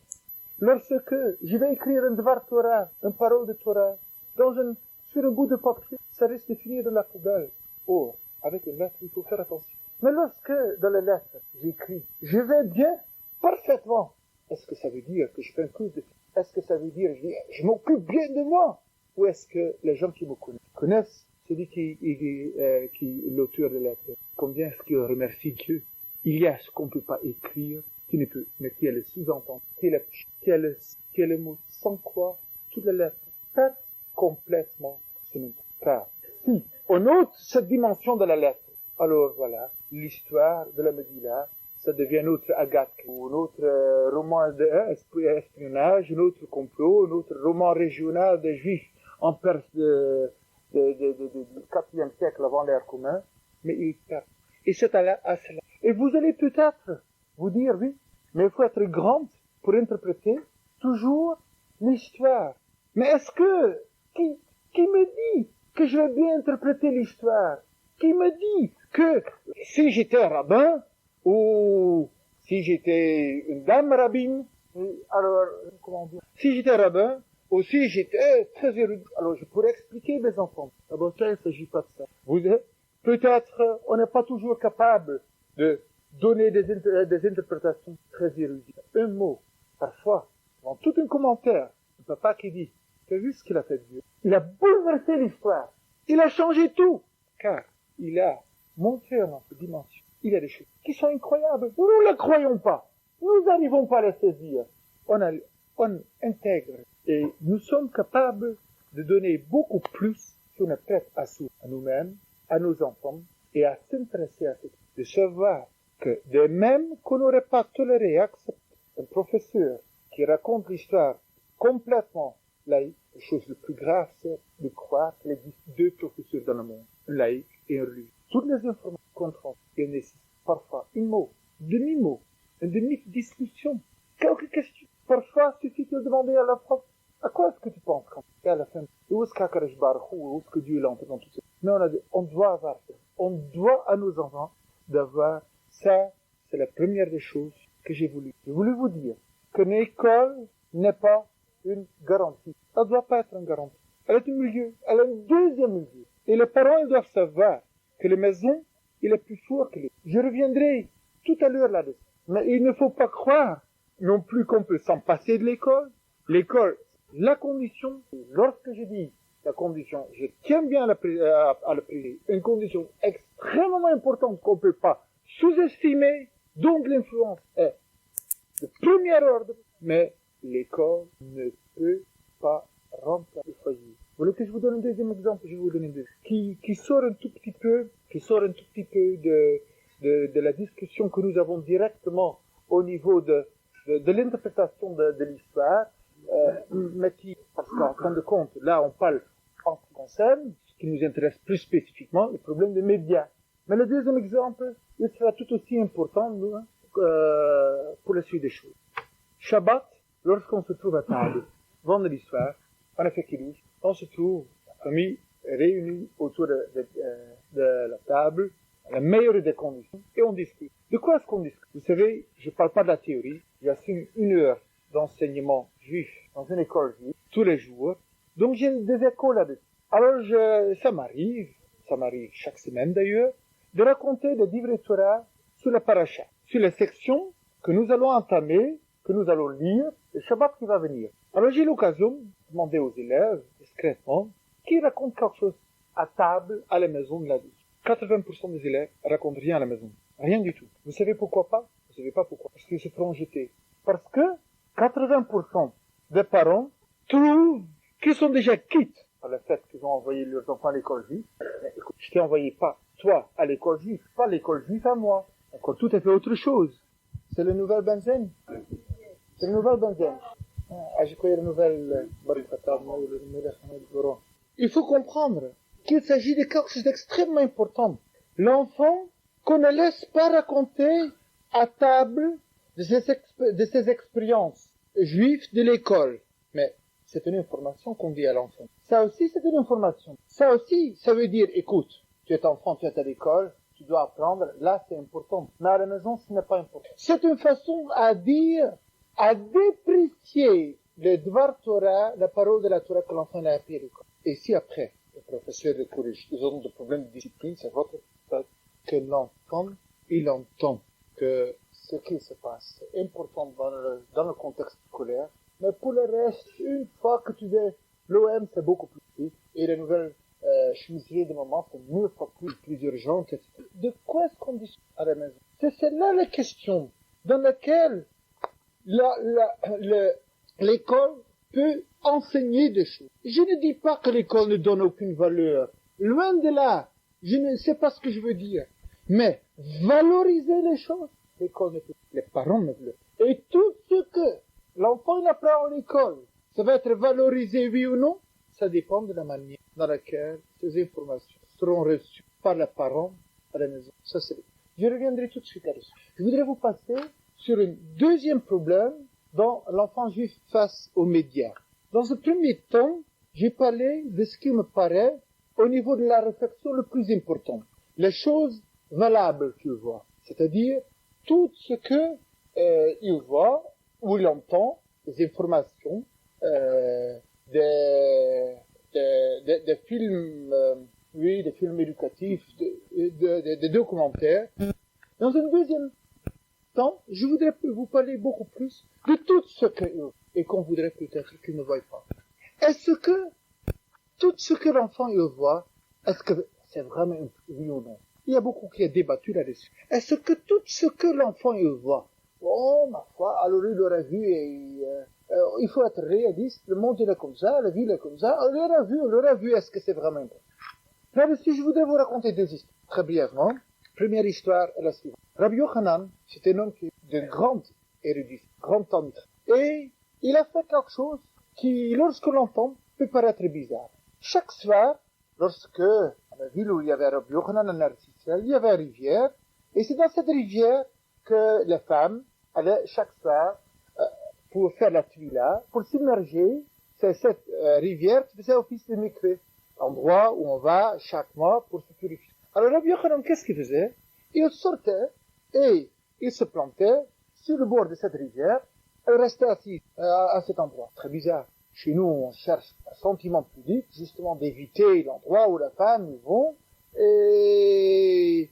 Speaker 1: Lorsque je vais écrire un devar Torah, une parole de Torah, sur un bout de papier, ça risque de finir dans la poubelle. Or, avec une lettre, il faut faire attention. Mais lorsque, dans la lettre, j'écris, je vais bien, parfaitement, est-ce que ça veut dire que je fais un coup de... Est-ce que ça veut dire que je m'occupe bien de moi? Ou est-ce que les gens qui me connaissent celui qui est l'auteur de la lettre? Combien est-ce qu'il remercie Dieu? Il y a ce qu'on ne peut pas écrire, qui ne peut, mais qui est le sous-entendu, qui est le mot sans quoi toute la lettre perd complètement son impact. Car si on note cette dimension de la lettre, alors voilà, l'histoire de la Megillah, ça devient un autre Agathe, ou un autre roman d'espionnage, un autre complot, un autre roman régional des Juifs en Perse du 4e siècle avant l'ère commune, mais il perd. Et c'est à cela. Et vous allez peut-être vous dire, oui, mais il faut être grande pour interpréter toujours l'histoire. Mais est-ce que, qui me dit que je vais bien interpréter l'histoire? Qui me dit que si j'étais un rabbin, ou si j'étais une dame rabbine, alors, comment dire, si j'étais un rabbin, ou si j'étais très érudit, alors je pourrais expliquer mes enfants. D'abord, ça, il ne s'agit pas de ça. Peut-être, on n'est pas toujours capable de donner des interprétations très érudites. Un mot, parfois, dans tout un commentaire, un papa qui dit, tu as vu ce qu'il a fait de Dieu? Il a bouleversé l'histoire. Il a changé tout. Car il a montré en notre dimension. Il y a des choses qui sont incroyables. Nous ne les croyons pas. Nous n'arrivons pas à les saisir. On intègre. Et nous sommes capables de donner beaucoup plus si on est prêt à s'ouvrir à nous-mêmes, à nos enfants, et à s'intéresser à ce de savoir que de même qu'on n'aurait pas toléré et accepté un professeur qui raconte l'histoire complètement laïque, la chose la plus grave, c'est de croire qu'il existe deux professeurs dans le monde, un laïque et un religieux. Toutes les informations contraires, il nécessite parfois un mot, demi-mot, une demi-discussion, quelques questions. Parfois, suffit de demander à la prof, à quoi est-ce que tu penses? Et à la fin, où est-ce qu'Akaresh Baruch Hu, où est-ce que Dieu l'entend dans tout ça? Mais on doit avoir ça. On doit à nos enfants d'avoir ça. C'est la première des choses que j'ai voulu. J'ai voulu vous dire qu'une école n'est pas une garantie. Elle ne doit pas être une garantie. Elle est un milieu. Elle est un deuxième milieu. Et les parents, ils doivent savoir que la maison, il est plus fort que les... Je reviendrai tout à l'heure là-dessus. Mais il ne faut pas croire non plus qu'on peut s'en passer de l'école. L'école, la condition, lorsque je dis la condition, je tiens bien à le préciser, une condition extrêmement importante qu'on ne peut pas sous-estimer, dont l'influence est de premier ordre, mais l'école ne peut pas remplacer le foyer. Vous voulez que je vous donne un deuxième exemple? Je vais vous donner deux. Qui sort un tout petit peu de la discussion que nous avons directement au niveau de l'interprétation de l'histoire, mais qui, parce qu'en fin de compte, là on parle en ce qui concerne, ce qui nous intéresse plus spécifiquement, le problème des médias. Mais le deuxième exemple, il sera tout aussi important pour la suite des choses. Shabbat, lorsqu'on se trouve à table, vendredi soir, on a fait kiddush, on se trouve, la famille, réunis autour de la table, la meilleure des conditions, et on discute. De quoi est-ce qu'on discute? Vous savez, je parle pas de la théorie, j'assume 1 heure d'enseignement juif dans une école juive, tous les jours, donc j'ai des échos là-dessus. Alors ça m'arrive chaque semaine d'ailleurs, de raconter des livrets Torah sur la paracha, sur les sections que nous allons entamer, que nous allons lire, le Shabbat qui va venir. Alors j'ai l'occasion de demander aux élèves, discrètement, qui raconte quelque chose à table, à la maison de la vie. 80% des élèves racontent rien à la maison. Rien du tout. Vous savez pourquoi pas? Vous savez pas pourquoi? Parce qu'ils se feront jeter. Parce que 80% des parents trouvent qu'ils sont déjà quittes par le fait qu'ils ont envoyé leurs enfants à l'école juive. Mais écoute, je t'ai envoyé pas, toi, à l'école juive, pas l'école juive à moi. Encore tout à fait autre chose. C'est le nouvel benzène. C'est le nouvel benzène. Je croyais le nouvel Il faut comprendre qu'il s'agit de quelque chose d'extrêmement important. L'enfant qu'on ne laisse pas raconter à table de ses expériences juives de l'école. Mais c'est une information qu'on dit à l'enfant. Ça aussi, c'est une information. Ça aussi, ça veut dire, écoute, tu es enfant, tu es à l'école, tu dois apprendre, là c'est important. Mais à la maison, ce n'est pas important. C'est une façon à dire, à déprécier le Dvar Torah, la parole de la Torah que l'enfant a appris à l'école. Et si après, le professeur le corrige, ils ont des problèmes de discipline, c'est votre faute, que l'enfant, il entend que ce qui se passe est important dans le contexte scolaire, mais pour le reste, une fois que tu veux, l'OM c'est beaucoup plus vite, et les nouvelles chemisiers de moment c'est 1000 fois plus urgentes, etc. De quoi est-ce qu'on discute à la maison? C'est là la question dans laquelle l'école peut enseigner des choses. Je ne dis pas que l'école ne donne aucune valeur. Loin de là. Je ne sais pas ce que je veux dire. Mais valoriser les choses, l'école ne peut. Les parents ne veulent. Et tout ce que l'enfant il apprend à l'école, ça va être valorisé, oui ou non? Ça dépend de la manière dans laquelle ces informations seront reçues par les parents à la maison. Ça c'est. Je reviendrai tout de suite là-dessus. Je voudrais vous passer sur un deuxième problème dans l'enfant juif face aux médias. Dans un premier temps, j'ai parlé de ce qui me paraît au niveau de la réflexion le plus important. Les choses valables qu'il voit. C'est-à-dire, tout ce que il voit ou il entend, des informations, des films, des films éducatifs, des documentaires. Dans un deuxième temps, je voudrais vous parler beaucoup plus de tout ce et qu'on voudrait peut-être qu'il ne voie pas. Est-ce que tout ce que l'enfant il voit, est-ce que c'est vraiment oui ou non? Il y a beaucoup qui a débattu là-dessus. Est-ce que tout ce que l'enfant il voit, oh ma foi, alors il aurait vu et il faut être réaliste, le monde il est comme ça, la vie il est comme ça, on l'aurait vu, est-ce que c'est vraiment important? Là-dessus, je voudrais vous raconter deux histoires, très brièvement. Première histoire est la suivante. Rabbi Yochanan, c'est un homme qui est d'une grande érudition, grand talmid. Et il a fait quelque chose qui, lorsque l'entend, peut paraître bizarre. Chaque soir, lorsque, à la ville où il y avait Rabbi Yochanan en Eretz Israël, il y avait une rivière, et c'est dans cette rivière que les femmes allaient chaque soir pour faire la tvila, pour s'immerger. C'est cette rivière qui faisait office de mikvé, endroit où on va chaque mois pour se purifier. Alors Rabbi Yochanan, qu'est-ce qu'il faisait? Il sortait et il se plantait sur le bord de cette rivière et restait assis à cet endroit. Très bizarre. Chez nous, on cherche un sentiment pudique, justement d'éviter l'endroit où les femmes vont et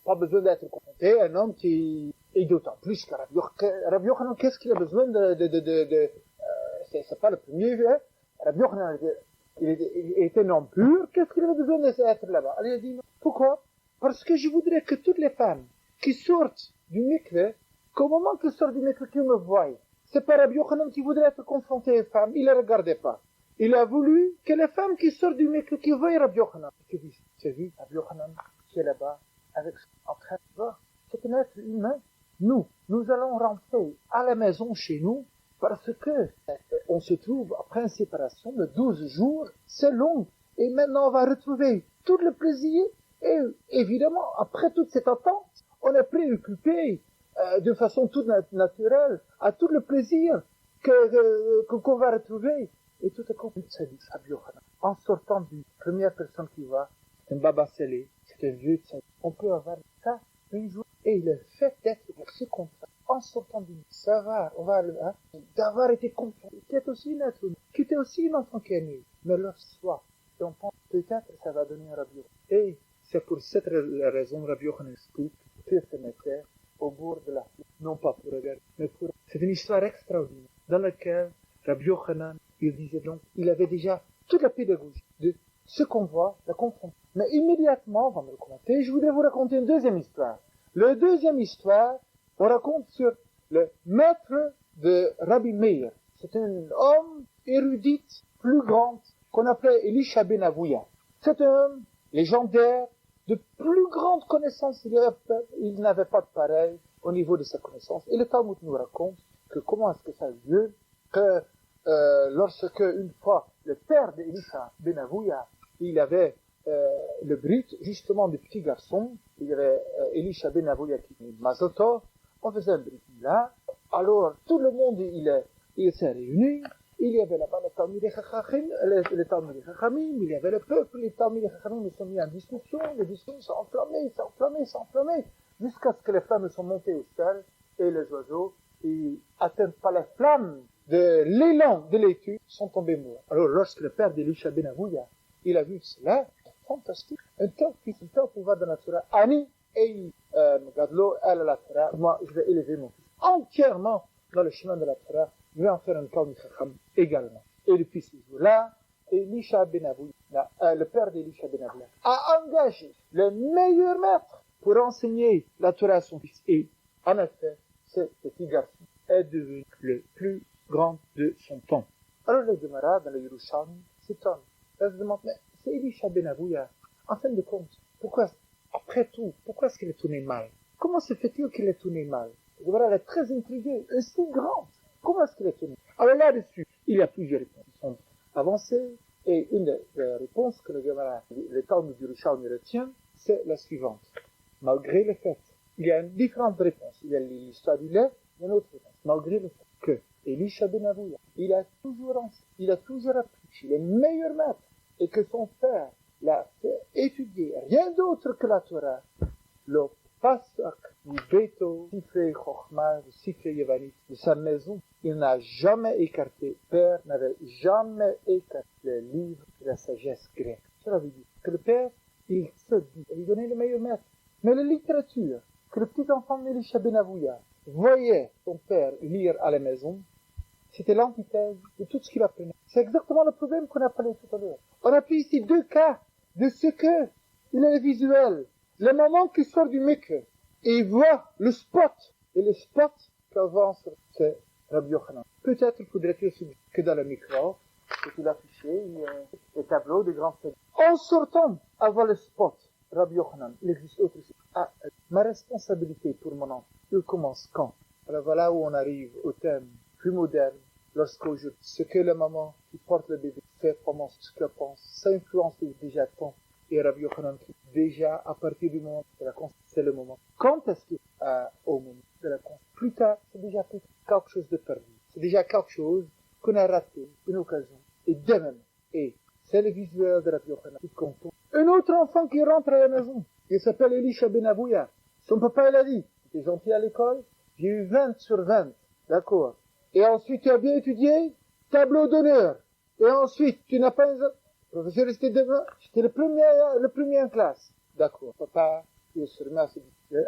Speaker 1: pas besoin d'être confronté à un homme qui est d'autant plus que Rabbi Yochanan, qu'est-ce qu'il a besoin c'est pas le premier, hein? Rabbi Yochanan, il était non pur, qu'est-ce qu'il avait besoin d'être là-bas? Alors il a dit non. Pourquoi? Parce que je voudrais que toutes les femmes qui sortent du mikvé, qu'au moment qu'elles sortent du mikvé, qu'ils me voient. C'est pas Rabbi Yochanan qui voudrait être confronté aux femmes, il ne les regardait pas. Il a voulu que les femmes qui sortent du mikvé, qui voient Rabbi Yochanan. Tu as vu Rabbi Yochanan qui est là-bas, en train de voir. C'est un être humain. Nous allons rentrer à la maison chez nous, parce que on se trouve après une séparation de 12 jours, c'est long. Et maintenant on va retrouver tout le plaisir. Et évidemment, après toute cette attente, on est préoccupé de façon toute naturelle à tout le plaisir qu'on va retrouver. Et tout à coup, il s'est dit, Rabbi Yochanan, en sortant du première personne qui va, c'est un baba scellé, c'est un vieux tzaddik. On peut avoir ça une journée. Et le fait d'être ce contrat, en sortant du ça va, on va, hein, d'avoir été confiant, qui est aussi un être humain, qui était aussi un enfant qui est né, mais leur soi. Et on pense, peut-être, ça va donner un Rabbi Yochanan. Et c'est pour cette raison, Rabbi Yochanan explique, que se mettait au bord de la foule, non pas pour regarder, mais pour... C'est une histoire extraordinaire, dans laquelle Rabbi Yochanan, il disait donc, il avait déjà toute la pédagogie de ce qu'on voit, la confrontation. Mais immédiatement, avant de le commenter, je voudrais vous raconter une deuxième histoire. La deuxième histoire, on raconte sur le maître de Rabbi Meir. C'est un homme érudit, plus grand, qu'on appelait Elisha ben Avouya. C'est un homme légendaire, de plus grande connaissance. Il n'avait pas de pareil au niveau de sa connaissance. Et le Talmud nous raconte que comment est-ce que ça a lieu, que lorsque une fois le père d'Elisha ben Avouya, il avait le brut justement du petit garçon, il y avait Elisha ben Avouya qui est Mazotor, on faisait un brut là, alors tout le monde il s'est réuni, il y avait là-bas le Talmud Chachamim, il y avait le peuple, les Talmud Chachamim se sont mis en discussion, les discussions s'enflammaient, jusqu'à ce que les flammes sont montées au ciel, et les oiseaux, ils atteignent pas les flammes de l'élan de l'étude, sont tombés morts. Alors lorsque le père d'Elisha ben Avouya, il a vu cela, fantastique, un tel pouvoir de la Torah, Ani, et Gadlo, elle la Torah, moi je vais élever mon fils entièrement dans le chemin de la Torah, je vais en faire un Talmud Chacham également. Et depuis ce jour-là, Elisha ben Avouya, le père d'Elisha ben Avouya, a engagé le meilleur maître pour enseigner la Torah à son fils. Et en effet, ce petit garçon est devenu le plus grand de son temps. Alors le Gemara, dans le Yerushalmi, s'étonne. Elle se demande, mais c'est Elisha ben Avouya. En fin de compte, après tout, pourquoi est-ce qu'il est tourné mal? Comment se fait-il qu'il est tourné mal? Le Gemara est très intrigué, et si grand. Comment est-ce qu'il est tourné? Alors là-dessus, il y a plusieurs réponses qui sont avancées, et une des réponses que le Gemara, le Talmud du Yerushalmi retient, c'est la suivante. Malgré le fait, il y a différentes réponses. Il y a l'histoire du lait, il y a une autre réponse. Malgré le fait que Elisha ben Avouya, il a toujours enseigné, il a toujours appris chez les meilleurs maîtres, et que son père l'a fait étudier rien d'autre que la Torah, le Pasak du Beto, Sifrei Chochma, Sifrei Yevanit, de sa maison, il n'a jamais écarté, père n'avait jamais écarté le livre de la sagesse grecque. Cela veut dire que le père, il se dit, il donnait le meilleur maître. Mais la littérature, que le petit enfant d'Elisha ben Avouya voyait son père lire à la maison, c'était l'antithèse de tout ce qu'il apprenait. C'est exactement le problème qu'on a parlé tout à l'heure. On a pris ici deux cas de ce que il est visuel. Le moment qui sort du mikveh et il voit le spot, et le spot qu'avance, c'est Rabbi Yochanan. Peut-être faudrait-il aussi que dans le micro, qu'il affichait les tableaux de grands faits. En sortant avant le spot, Rabbi Yochanan, il existe autre chose. Ma responsabilité pour mon enfant, il commence quand? Alors voilà où on arrive au thème plus moderne, lorsqu'aujourd'hui, ce que la maman qui porte le bébé fait, comment ce qu'elle pense, ça influence déjà tant. Et Rabbi Yochanan, déjà, à partir du moment de la conscience, c'est le moment. Quand est-ce que, au moment de la conscience, plus tard, c'est déjà quelque chose de perdu. C'est déjà quelque chose qu'on a raté, une occasion. Et de même, et c'est le visuel de Rabbi Yochanan qui compte. Un autre enfant qui rentre à la maison, il s'appelle Elisha ben Avouya. Son papa, il a dit, tu es gentil à l'école, j'ai eu 20 sur 20, d'accord. Et ensuite, tu as bien étudié, tableau d'honneur. Et ensuite, tu n'as pas... Le professeur restait devant, j'étais le premier en classe. D'accord, papa, il se remet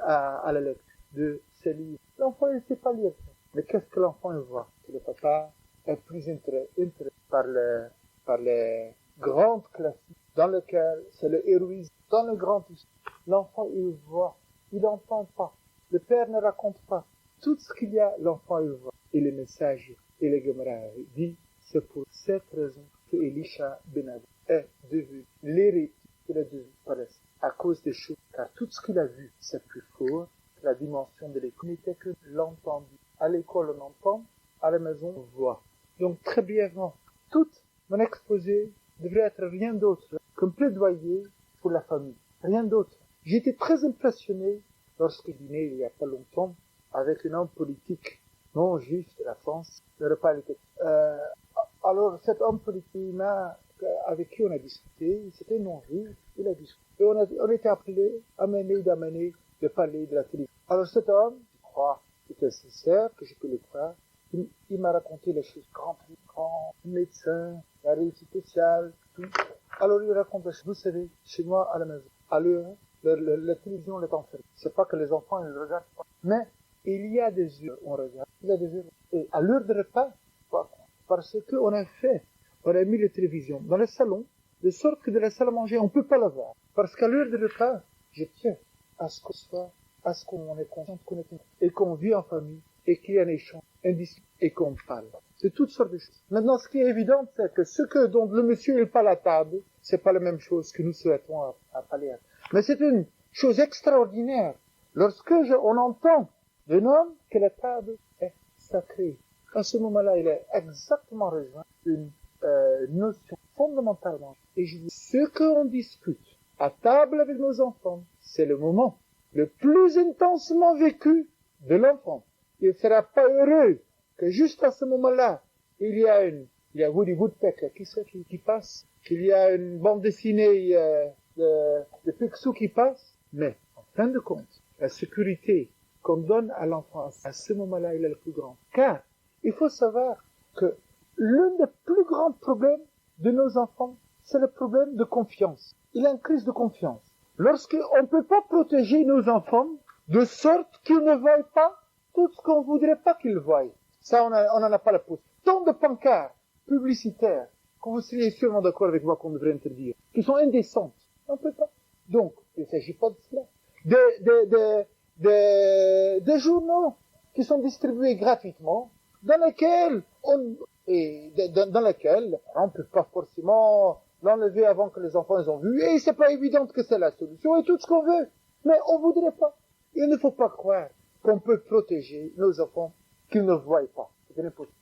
Speaker 1: à la lecture de ses livres. L'enfant, il ne sait pas lire. Mais qu'est-ce que l'enfant, il voit? Que le papa est plus intéressé par les grandes classiques dans lesquelles c'est le héroïsme. Dans le grand histoire, l'enfant, il voit, il n'entend pas. Le père ne raconte pas. Tout ce qu'il y a, l'enfant, il voit. Et les messages, et les Gemara dit, c'est pour cette raison que Elisha ben Avouya est devenu l'hérétique qu'il est devenu par la suite, à cause des choses, car tout ce qu'il a vu, c'est plus fort que la dimension de l'école n'était que l'entendu. À l'école, on entend, à la maison, on voit. Donc, très brièvement, tout mon exposé devrait être rien d'autre qu'un plaidoyer pour la famille. Rien d'autre. J'ai été très impressionné lorsque je dînais il y a pas longtemps avec un homme politique non juif de la France. Le repas était, à Alors, cet homme politique avec qui on a discuté, c'était non-juif, il a discuté. Et on était appelés, amenés, de parler de la télévision. Alors cet homme, je crois, c'était sincère, que je peux le croire, il m'a raconté les choses, grand médecin, la réussite sociale, tout. Alors il raconte, vous savez, chez moi à la maison, à l'heure, la télévision est enfermée. C'est pas que les enfants ne regardent pas, mais il y a des heures on regarde, il y a des heures. Et à l'heure de repas, parce que on a mis la télévision dans le salon, de sorte que de la salle à manger, on peut pas la voir. Parce qu'à l'heure de repas, je tiens à ce qu'on est conscient qu'on est et qu'on vit en famille, et qu'il y a un échange, un discours, et qu'on parle. C'est toutes sortes de choses. Maintenant, ce qui est évident, c'est que ce que dont le monsieur il parle à table, c'est pas la même chose que nous souhaitons à parler. Mais c'est une chose extraordinaire. Lorsque on entend d'un homme que la table est sacrée. À ce moment-là, il est exactement rejoint une notion fondamentalement. Et je dis, ce qu'on discute à table avec nos enfants, c'est le moment le plus intensement vécu de l'enfant. Il ne sera pas heureux que juste à ce moment-là, il y a Woody Woodpecker qui passe, qu'il y a une bande dessinée de Picsou qui passe, mais en fin de compte, la sécurité qu'on donne à l'enfant, à ce moment-là, il est le plus grand. Car il faut savoir que l'un des plus grands problèmes de nos enfants, c'est le problème de confiance. Il y a une crise de confiance. Lorsqu'on ne peut pas protéger nos enfants de sorte qu'ils ne voient pas tout ce qu'on voudrait pas qu'ils voient. Ça, on n'en a pas la possibilité. Tant de pancartes publicitaires, que vous seriez sûrement d'accord avec moi qu'on devrait interdire, qui sont indécentes. On ne peut pas. Donc, il ne s'agit pas de cela. Des journaux qui sont distribués gratuitement, dans lesquels on ne peut pas forcément l'enlever avant que les enfants les ont vu, et c'est pas évident que c'est la solution, et tout ce qu'on veut. Mais on voudrait pas. Il ne faut pas croire qu'on peut protéger nos enfants qu'ils ne voient pas. C'est impossible.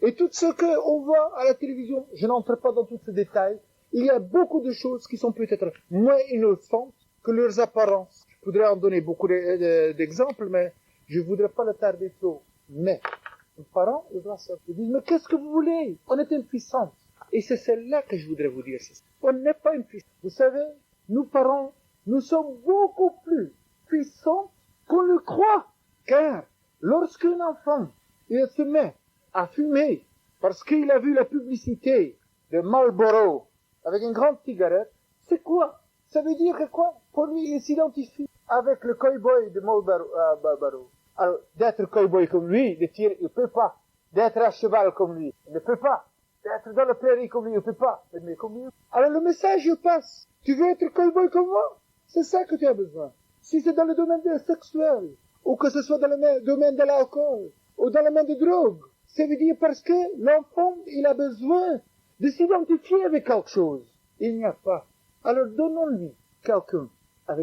Speaker 1: Et tout ce qu'on voit à la télévision, je n'entre pas dans tous ces détails, il y a beaucoup de choses qui sont peut-être moins innocentes que leurs apparences. Je voudrais en donner beaucoup d'exemples, mais je voudrais pas le tarder trop. Mais, les parents, ils disent, mais qu'est-ce que vous voulez? On est impuissants. Et c'est celle-là que je voudrais vous dire. On n'est pas impuissants. Vous savez, nous parents, nous sommes beaucoup plus puissants qu'on le croit. Car, lorsqu'un enfant, il se met à fumer, parce qu'il a vu la publicité de Marlboro, avec une grande cigarette, c'est quoi? Ça veut dire que quoi? Pour lui, il s'identifie avec le cow-boy de Marlboro. Alors, d'être cow-boy comme lui, de tirer, il ne peut pas. D'être à cheval comme lui, il ne peut pas. D'être dans la prairie comme lui, il ne peut pas. Mais comme lui. Alors le message passe. Tu veux être cow-boy comme moi? C'est ça que tu as besoin. Si c'est dans le domaine sexuel, ou que ce soit dans le domaine de l'alcool, ou dans le domaine de drogue, ça veut dire parce que l'enfant, il a besoin de s'identifier avec quelque chose. Il n'y a pas. Alors donnons-lui quelqu'un à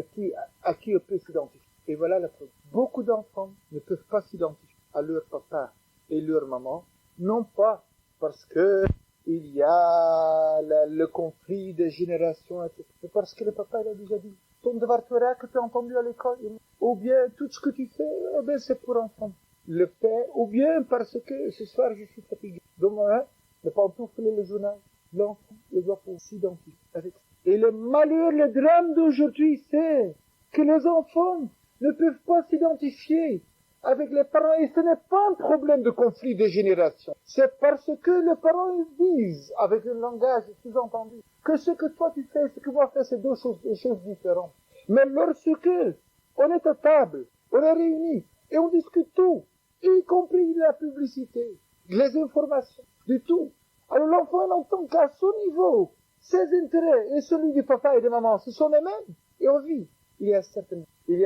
Speaker 1: qui on peut s'identifier. Et voilà la preuve. Beaucoup d'enfants ne peuvent pas s'identifier à leur papa et leur maman, non pas parce que il y a le conflit des générations, etc. Mais parce que le papa, il a déjà dit, ton devoir que tu as entendu à l'école, ou bien tout ce que tu fais, eh ben, c'est pour enfants. Le fait, ou bien parce que ce soir je suis fatigué. Demain, ne pas pantoufler le journal. L'enfant, il doit pouvoir s'identifier avec ça. Et le malheur, le drame d'aujourd'hui, c'est que les enfants ne peuvent pas s'identifier avec les parents, et ce n'est pas un problème de conflit de génération. C'est parce que les parents ils disent, avec un langage sous-entendu, que ce que toi tu fais, ce que moi je fais, c'est deux choses différentes. Mais lorsque on est à table, on est réunis, et on discute tout, y compris la publicité, les informations, du tout. Alors l'enfant entend qu'à son niveau, ses intérêts et celui du papa et de maman, ce sont les mêmes, et on vit. Il y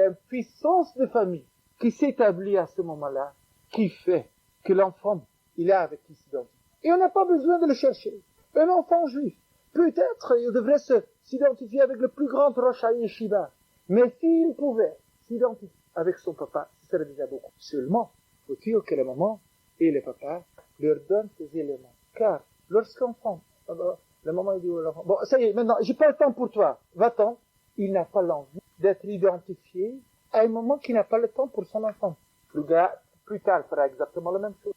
Speaker 1: a une puissance de famille qui s'établit à ce moment-là, qui fait que l'enfant, il a avec qui s'identifier. Et on n'a pas besoin de le chercher. Un enfant juif, peut-être il devrait s'identifier avec le plus grand Rosh Hayeshiva. Mais s'il pouvait s'identifier avec son papa, ce serait déjà beaucoup. Seulement, faut-il que la maman et le papa leur donnent ces éléments. Car, lorsqu'enfant, la maman dit à l'enfant, bon, ça y est, maintenant, j'ai pas le temps pour toi, va-t'en. Il n'a pas l'envie d'être identifié à un moment qu'il n'a pas le temps pour son enfant. Plus tard, il fera exactement la même chose.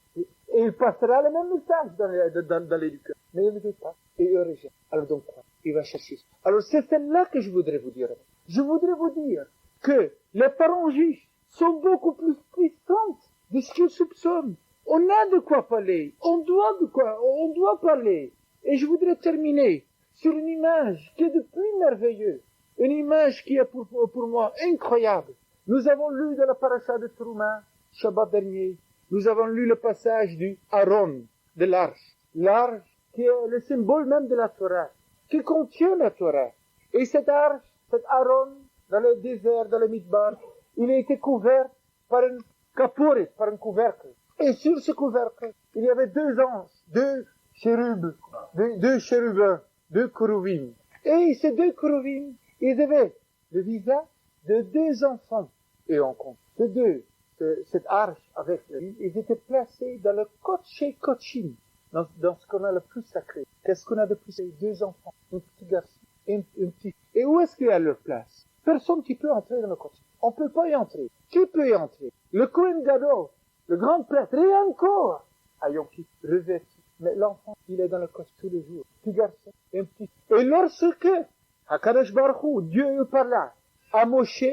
Speaker 1: Et il passera le même message dans l'éducation. Mais il ne veut pas. Et il rejette. Alors donc quoi? Il va chercher. Alors c'est celle-là que je voudrais vous dire. Je voudrais vous dire que les parents juifs sont beaucoup plus puissants de ce qu'ils soupçonnent. On a de quoi parler. On doit parler. Et je voudrais terminer sur une image qui est de plus merveilleuse. Une image qui est pour moi incroyable. Nous avons lu dans la paracha de Trouma, Shabbat dernier, nous avons lu le passage du Aaron, de l'arche. L'arche qui est le symbole même de la Torah, qui contient la Torah. Et cette arche, cet Aaron, dans le désert, dans le Midbar, il a été couvert par une caporet, par un couvercle. Et sur ce couvercle, il y avait deux anges, deux chérubins, deux chérubins. Et ces deux chérubins, ils avaient le visage de deux enfants. Et on compte. Cette arche avec eux, ils étaient placés dans le Kodesh Kodshim, dans ce qu'on a le plus sacré. Qu'est-ce qu'on a de plus? Deux enfants, un petit garçon, un petit. Et où est-ce qu'il y a leur place? Personne qui peut entrer dans le Kodesh. On peut pas y entrer. Qui peut y entrer? Le Kohen Gadol, le grand prêtre, et encore, à Yom Kippur, revêtu. Mais l'enfant, il est dans le Kodesh tous les jours. Petit garçon, un petit. Et lorsque Hakadosh Baruch Hu, Dieu il parla à Moshe,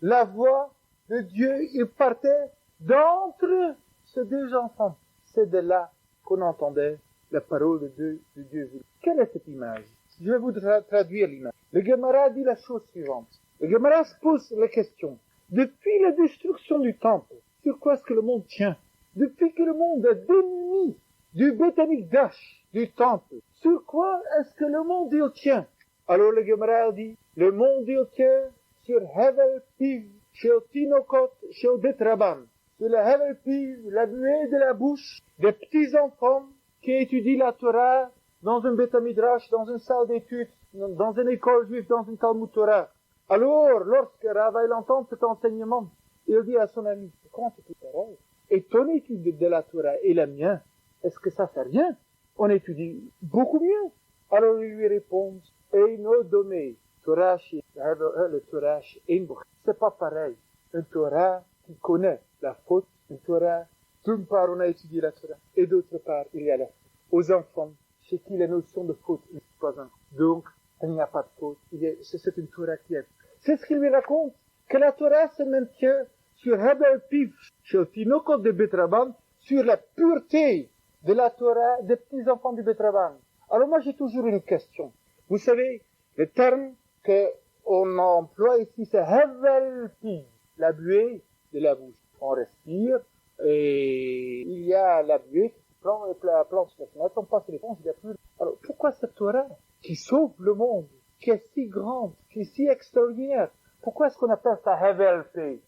Speaker 1: la voix de Dieu, il partait d'entre ces deux enfants. C'est de là qu'on entendait la parole de Dieu. Quelle est cette image? Je vais vous traduire l'image. Le Gemara dit la chose suivante. Le Gemara se pose la question. Depuis la destruction du temple, sur quoi est-ce que le monde tient? Depuis que le monde est démuni du Beth Amikdash, du temple, sur quoi est-ce que le monde il tient? Alors le Gemara dit, le monde il tient sur Hevel Piv, Shel Tinokot, Shel Betraban. Sur le Hevel Piv, la buée de la bouche des petits enfants qui étudient la Torah dans un Beth Midrash, dans une salle d'études, dans une école juive, dans une Talmud Torah. Alors, lorsque Rava il entend cet enseignement, il dit à son ami, comment c'est tout pareil? Et ton étude de la Torah et la mienne, est-ce que ça fait rien? On étudie beaucoup mieux. Alors il lui répond, Eino domé, Torah, le Torah, c'est pas pareil. Un Torah qui connaît la faute, une Torah, d'une part on a étudié la Torah, et d'autre part il y a la faute. Aux enfants, chez qui la notion de faute n'est pas un. Donc, il n'y a pas de faute. C'est une Torah qui est. C'est ce qu'il lui raconte, que la Torah se maintient sur Hebel Piv, chez le Tinokot de Betraban, sur la pureté de la Torah des petits enfants du Betraban. Alors moi j'ai toujours une question. Vous savez, le terme qu'on emploie ici, c'est Hevel Piv, la buée de la bouche. On respire, et il y a la buée qui prend la planche sur la fenêtre, on passe l'éponge, il n'y a plus. Alors pourquoi cette Torah qui sauve le monde, qui est si grande, qui est si extraordinaire, pourquoi est-ce qu'on appelle ça Hevel Piv?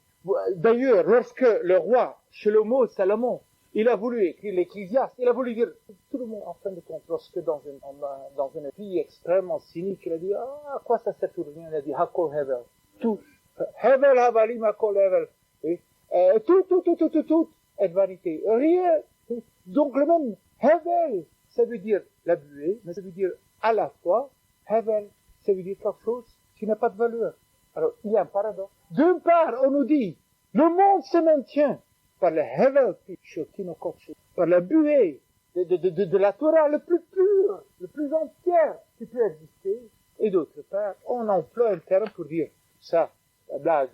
Speaker 1: D'ailleurs, lorsque le roi Shlomo Salomon, il a voulu écrire l'Ecclésiaste, il a voulu dire, tout le monde, en fin de compte, lorsque dans une vie extrêmement cynique, il a dit, à quoi ça sert tout le monde? Il a dit, Hakol Hevel. Tout. Hevel Havalim Hakol Hevel. Tout est vanité. Rien. Donc le même Hevel, ça veut dire la buée, mais ça veut dire à la fois, Hevel, ça veut dire quelque chose qui n'a pas de valeur. Alors, il y a un paradoxe. D'une part, on nous dit, le monde se maintient par le Hevel, par la buée de la Torah le plus pur, le plus entier qui peut exister. Et d'autre part, on emploie un terme pour dire ça, la blague,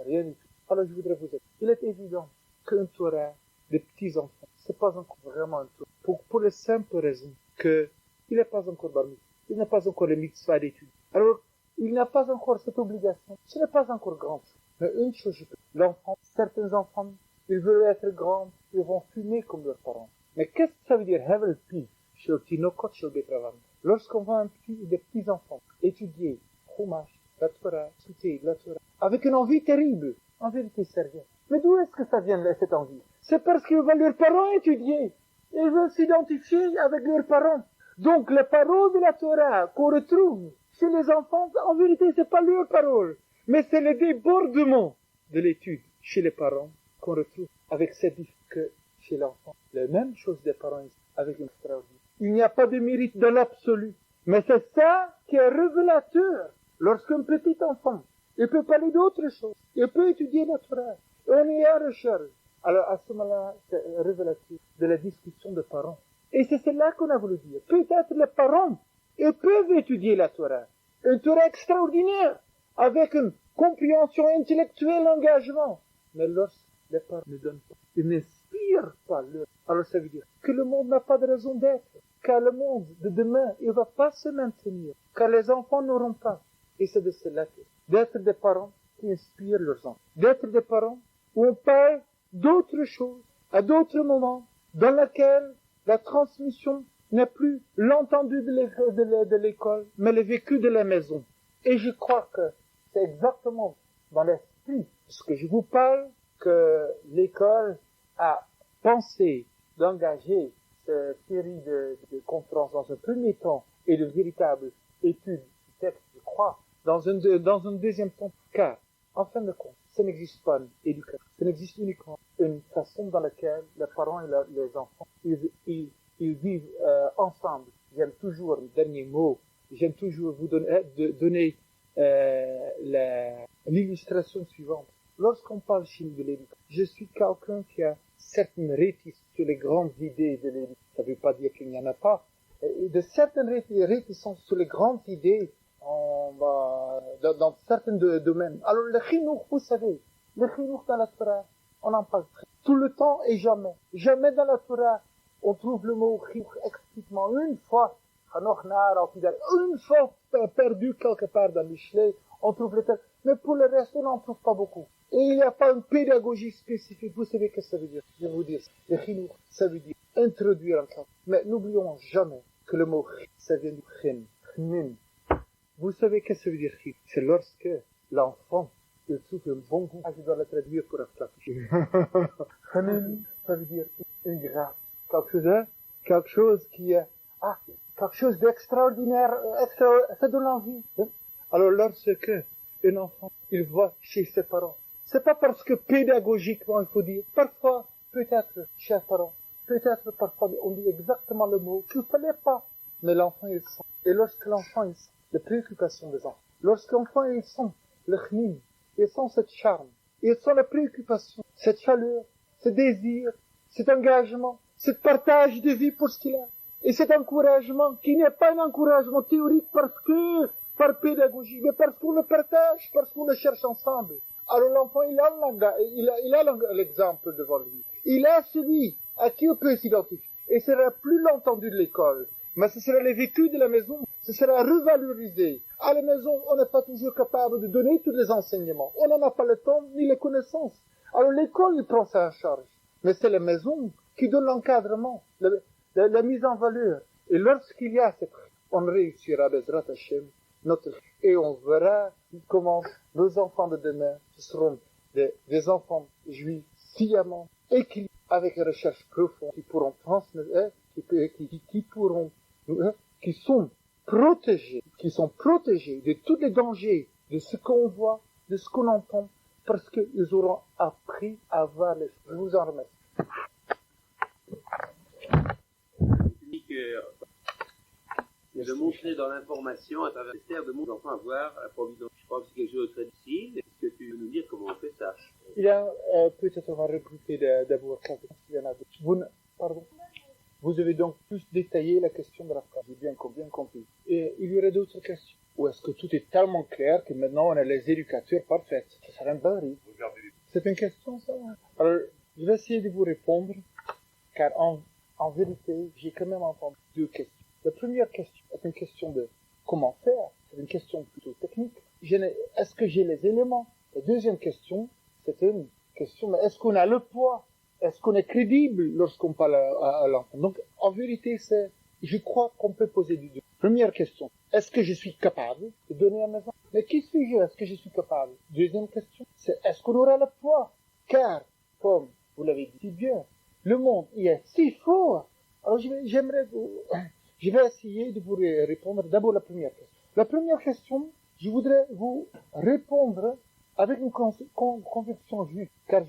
Speaker 1: rien du tout. Alors je voudrais vous dire, il est évident qu'un Torah des petits enfants, c'est pas encore vraiment un Torah. Pour la simple raison que il n'est pas encore bar mitzvah, il n'a pas encore le mitzvah d'études. Alors, il n'a pas encore cette obligation. Ce n'est pas encore grand. Mais une chose, l'enfant, certains enfants, ils veulent être grands, ils vont fumer comme leurs parents. Mais qu'est-ce que ça veut dire, Hevel Piv, chez le Tinokot, chez le Betravan? Lorsqu'on voit des petits enfants étudier, Chumash, la Torah, étudier la Torah, avec une envie terrible, en vérité, c'est rien. Mais d'où est-ce que ça vient, cette envie? C'est parce qu'ils veulent leurs parents étudier. Ils veulent s'identifier avec leurs parents. Donc, les paroles de la Torah qu'on retrouve chez les enfants, en vérité, c'est pas leur parole, mais c'est le débordement de l'étude chez les parents qu'on retrouve avec cette différence que chez l'enfant. La même chose des parents ici, avec une extraordinaire. Il n'y a pas de mérite dans l'absolu, mais c'est ça qui est révélateur. Lorsqu'un petit enfant, il peut parler d'autre chose, il peut étudier la Torah, on y a recherche. Alors à ce moment-là, c'est révélatif de la discussion de parents. Et c'est cela qu'on a voulu dire. Peut-être les parents, ils peuvent étudier la Torah. Une Torah extraordinaire, avec une compréhension intellectuelle, engagement. Mais lorsque les parents ne donnent pas, ils n'inspirent pas leur. Alors ça veut dire que le monde n'a pas de raison d'être. Car le monde de demain, il ne va pas se maintenir. Car les enfants n'auront pas. Et c'est de cela que d'être des parents qui inspirent leurs enfants. D'être des parents où on parle d'autres choses, à d'autres moments, dans lesquels la transmission n'est plus l'entendu de l'école, mais le vécu de la maison. Et je crois que c'est exactement dans l'esprit de ce que je vous parle que l'école a pensé d'engager cette série de conférences dans un premier temps et de véritables études du texte, je crois, dans un deuxième temps, car, en fin de compte, ça n'existe pas une éducation. Ça n'existe uniquement une façon dans laquelle les parents et les enfants, ils vivent ensemble. J'aime toujours le dernier mot. J'aime toujours vous donner l'illustration suivante. Lorsqu'on parle chez nous de l'éducation, je suis quelqu'un qui a certaines réticences sur les grandes idées de l'éducation. Ça ne veut pas dire qu'il n'y en a pas. Et de certaines réticences sur les grandes idées dans certains domaines. Alors le chinour, vous savez, le chinour dans la Torah, on en parle tout le temps et jamais. Jamais dans la Torah, on trouve le mot chinour explicitement. Une fois, une fois perdu quelque part dans Michelet, on trouve le texte. Mais pour le reste, on n'en trouve pas beaucoup. Et il n'y a pas une pédagogie spécifique. Vous savez ce que ça veut dire? Je vais vous dire. Le chinour, ça veut dire introduire en classe. Mais n'oublions jamais que le mot ça vient du chin. Vous savez ce que ça veut dire? C'est lorsque l'enfant il trouve un bon goût. Je dois le traduire pour affaire. Ça veut dire une grâce. Quelque chose qui est, quelque chose d'extraordinaire, ça donne envie. Alors lorsque un enfant, il va chez ses parents, c'est pas parce que pédagogiquement il faut dire, parfois, peut-être, chers parents, peut-être parfois on dit exactement le mot qu'il ne fallait pas. Mais l'enfant il sent. Et lorsque l'enfant il sent les préoccupations des enfants, lorsque l'enfant il sent le chnim, il sent cette charme, il sent la préoccupation, cette chaleur, ce désir, cet engagement, ce partage de vie pour ce qu'il a. Et cet encouragement, qui n'est pas un encouragement théorique par pédagogie, mais parce qu'on le partage, parce qu'on le cherche ensemble. Alors l'enfant, il a l'exemple devant lui. Il a celui à qui on peut s'identifier. Et ce sera plus l'entendu de l'école, mais ce sera les vécus de la maison. Ce sera revalorisé. À la maison, on n'est pas toujours capable de donner tous les enseignements. On n'en a pas le temps ni les connaissances. Alors l'école, il prend ça en charge. Mais c'est la maison qui donne l'encadrement, la mise en valeur. Et lorsqu'il y a cette, on réussira Bezrat Hashem, et on verra comment nos enfants de demain, ce seront des enfants juifs sciemment équilibrés, avec une recherche profonde, qui pourront transmettre, qui sont protégés de tous les dangers, de ce qu'on voit, de ce qu'on entend, parce qu'ils auront appris à voir les choses. Je vous en remercie.
Speaker 2: De montrer dans l'information à travers les terres de mon enfant à voir la providence. Je crois que c'est quelque chose de très difficile. Est-ce que tu veux nous dire comment on fait ça?
Speaker 1: Il y a, peut-être on va regrouper d'abord quelques questions. Il y en a d'autres. Pardon. Vous avez donc plus détaillé la question de la phrase. J'ai bien compris. Et il y aurait d'autres questions. Ou est-ce que tout est tellement clair que maintenant on a les éducateurs parfaits? Ça serait un bel. C'est une question, ça? Alors, je vais essayer de vous répondre, car en vérité, j'ai quand même entendu deux questions. La première question est une question de comment faire. C'est une question plutôt technique. Est-ce que j'ai les éléments? La deuxième question, c'est une question, mais est-ce qu'on a le poids? Est-ce qu'on est crédible lorsqu'on parle à l'enfant? Donc, en vérité, je crois qu'on peut poser du deux. Première question, est-ce que je suis capable de donner à mes enfants? Mais qui suis-je? Est-ce que je suis capable? Deuxième question, c'est est-ce qu'on aura le poids? Car, comme vous l'avez dit si bien, le monde y est si fort. Alors, je vais essayer de vous répondre d'abord la première question. La première question, je voudrais vous répondre avec une conviction juive, car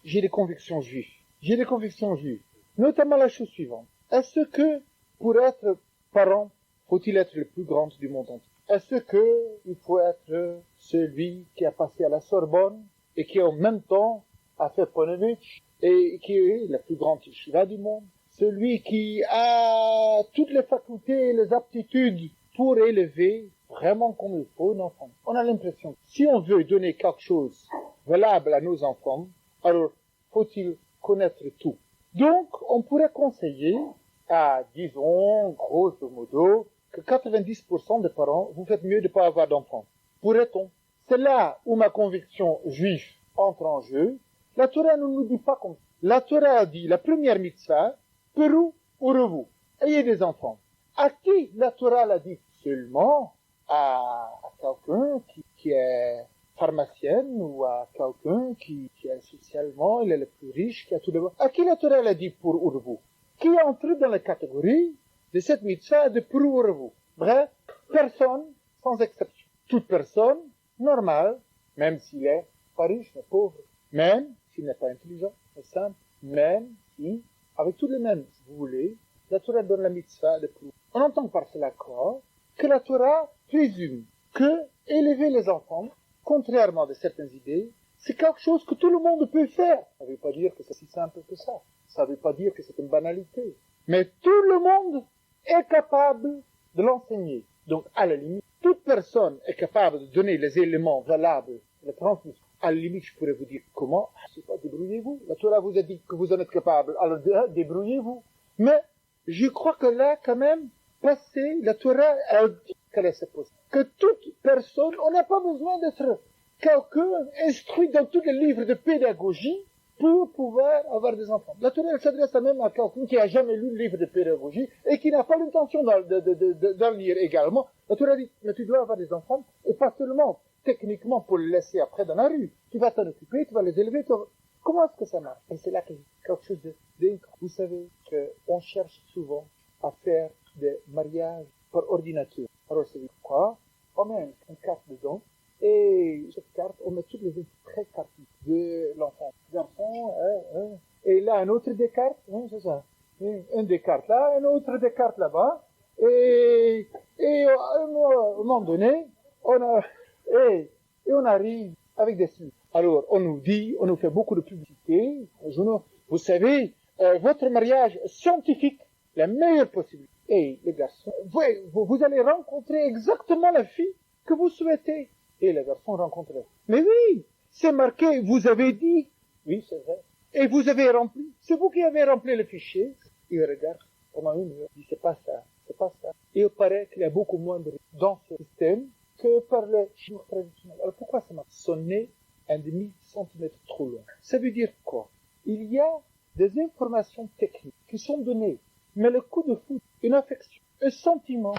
Speaker 1: j'ai des convictions juives. J'ai des convictions juives. Notamment la chose suivante. Est-ce que, pour être parent, faut-il être le plus grand du monde entier? Est-ce que il faut être celui qui a passé à la Sorbonne et qui en même temps à Feponovitch, et qui est la plus grande yeshiva du monde, celui qui a toutes les facultés et les aptitudes pour élever vraiment comme il faut un enfant. On a l'impression que si on veut donner quelque chose valable à nos enfants, alors faut-il connaître tout. Donc, on pourrait conseiller à, disons, grosso modo, que 90% des parents, vous faites mieux de ne pas avoir d'enfants. Pourrait-on? C'est là où ma conviction juive entre en jeu. La Torah ne nous dit pas comme ça. La Torah a dit, la première mitzvah, Peru ou ayez des enfants. À qui la Torah l'a dit? Seulement à quelqu'un qui est pharmacienne ou à quelqu'un qui est socialement, il est le plus riche, qui a tout le monde. À qui la Torah l'a dit pour Urvu? Qui entre dans la catégorie de cette mitzvah de pour Urvu? Bref, personne, sans exception. Toute personne normale, même s'il est pas riche, mais pauvre, même s'il n'est pas intelligent, mais simple, même si, avec tous les mêmes, si vous voulez, la Torah donne la mitzvah de pour. On entend par cela quoi? Que la Torah présume que élever les enfants, contrairement à certaines idées, c'est quelque chose que tout le monde peut faire. Ça ne veut pas dire que c'est si simple que ça. Ça ne veut pas dire que c'est une banalité. Mais tout le monde est capable de l'enseigner. Donc, à la limite, toute personne est capable de donner les éléments valables, la transmission. À la limite, je pourrais vous dire comment. Je sais pas, débrouillez-vous. La Torah vous a dit que vous en êtes capable. Alors, débrouillez-vous. Mais, je crois que là, quand même, la Torah, elle dit qu'elle est supposée. Que toute personne, on n'a pas besoin d'être quelqu'un instruit dans tous les livres de pédagogie pour pouvoir avoir des enfants. La Torah, elle s'adresse même à quelqu'un qui a jamais lu le livre de pédagogie et qui n'a pas l'intention d'en lire également. La Torah dit, mais tu dois avoir des enfants, et pas seulement techniquement pour les laisser après dans la rue. Tu vas t'en occuper, tu vas les élever. Comment est-ce que ça marche? Et c'est là qu'il y a quelque chose d'incroyable. Vous savez qu'on cherche souvent à faire des mariages par ordinateur. Alors, c'est quoi? On met une carte dedans, et cette carte, on met toutes les traits cartes de l'enfant. Garçon, et là, un autre des cartes, c'est ça. Un des cartes là, un autre des cartes là-bas, et à un moment donné, on arrive avec des suites. Alors, on nous dit, on nous fait beaucoup de publicité, vous savez, votre mariage scientifique, la meilleure possibilité. Et les garçons, vous allez rencontrer exactement la fille que vous souhaitez. Et les garçons rencontrent. Mais oui, c'est marqué, vous avez dit. Oui, c'est vrai. Et vous avez rempli. C'est vous qui avez rempli le fichier. Il regarde pendant une heure. Il dit, c'est pas ça. Et il paraît qu'il y a beaucoup moins de dans ce système que par le jour traditionnel. Alors pourquoi ça marche? Son nez, 1,5 centimètre trop long. Ça veut dire quoi? Il y a des informations techniques qui sont données. Mais le coup de foudre, une affection, un sentiment,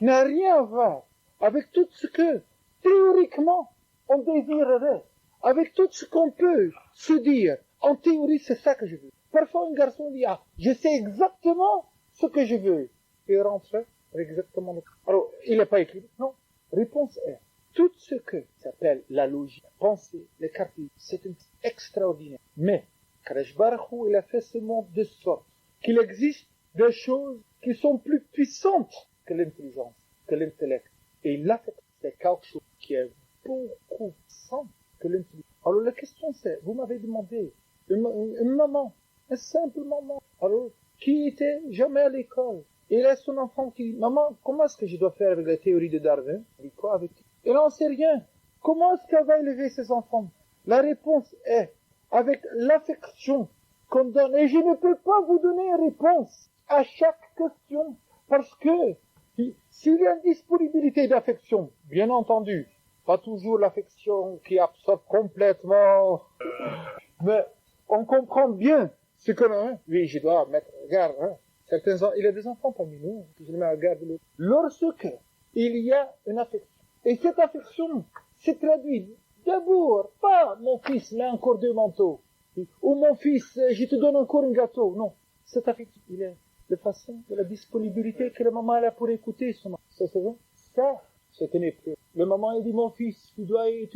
Speaker 1: n'a rien à voir avec tout ce que, théoriquement, on désirerait, avec tout ce qu'on peut se dire. En théorie, c'est ça que je veux. Parfois, un garçon dit, je sais exactement ce que je veux. Et il rentre exactement le... Alors, il n'est pas écrit. Non. Réponse est, tout ce que s'appelle la logique, la pensée, les cartes, c'est extraordinaire. Mais, Kadosh Baruch Hu, il a fait ce monde de sorte qu'il existe des choses qui sont plus puissantes que l'intelligence, que l'intellect. Et là, c'est quelque chose qui est beaucoup plus puissant que l'intelligence. Alors la question c'est, vous m'avez demandé, une maman, une simple maman, alors, qui était jamais à l'école, et là son enfant qui dit, maman, comment est-ce que je dois faire avec la théorie de Darwin? Elle dit quoi avec? Elle n'en sait rien. Comment est-ce qu'elle va élever ses enfants? La réponse est, avec l'affection qu'on donne, et je ne peux pas vous donner une réponse à chaque question, parce que s'il y a une disponibilité d'affection, bien entendu, pas toujours l'affection qui absorbe complètement, mais on comprend bien ce que oui, je dois mettre, regarde, il y a des enfants parmi nous, je les mets à garde l'autre. Lorsque il y a une affection, et cette affection se traduit d'abord, pas mon fils, mais encore 2 manteaux, ou mon fils, je te donne encore un gâteau, non, cette affection, il est de façon de la disponibilité que la maman a pour écouter son enfant. Ça, c'est vrai? Ça, c'est une épreuve. Le maman, il dit, mon fils, tu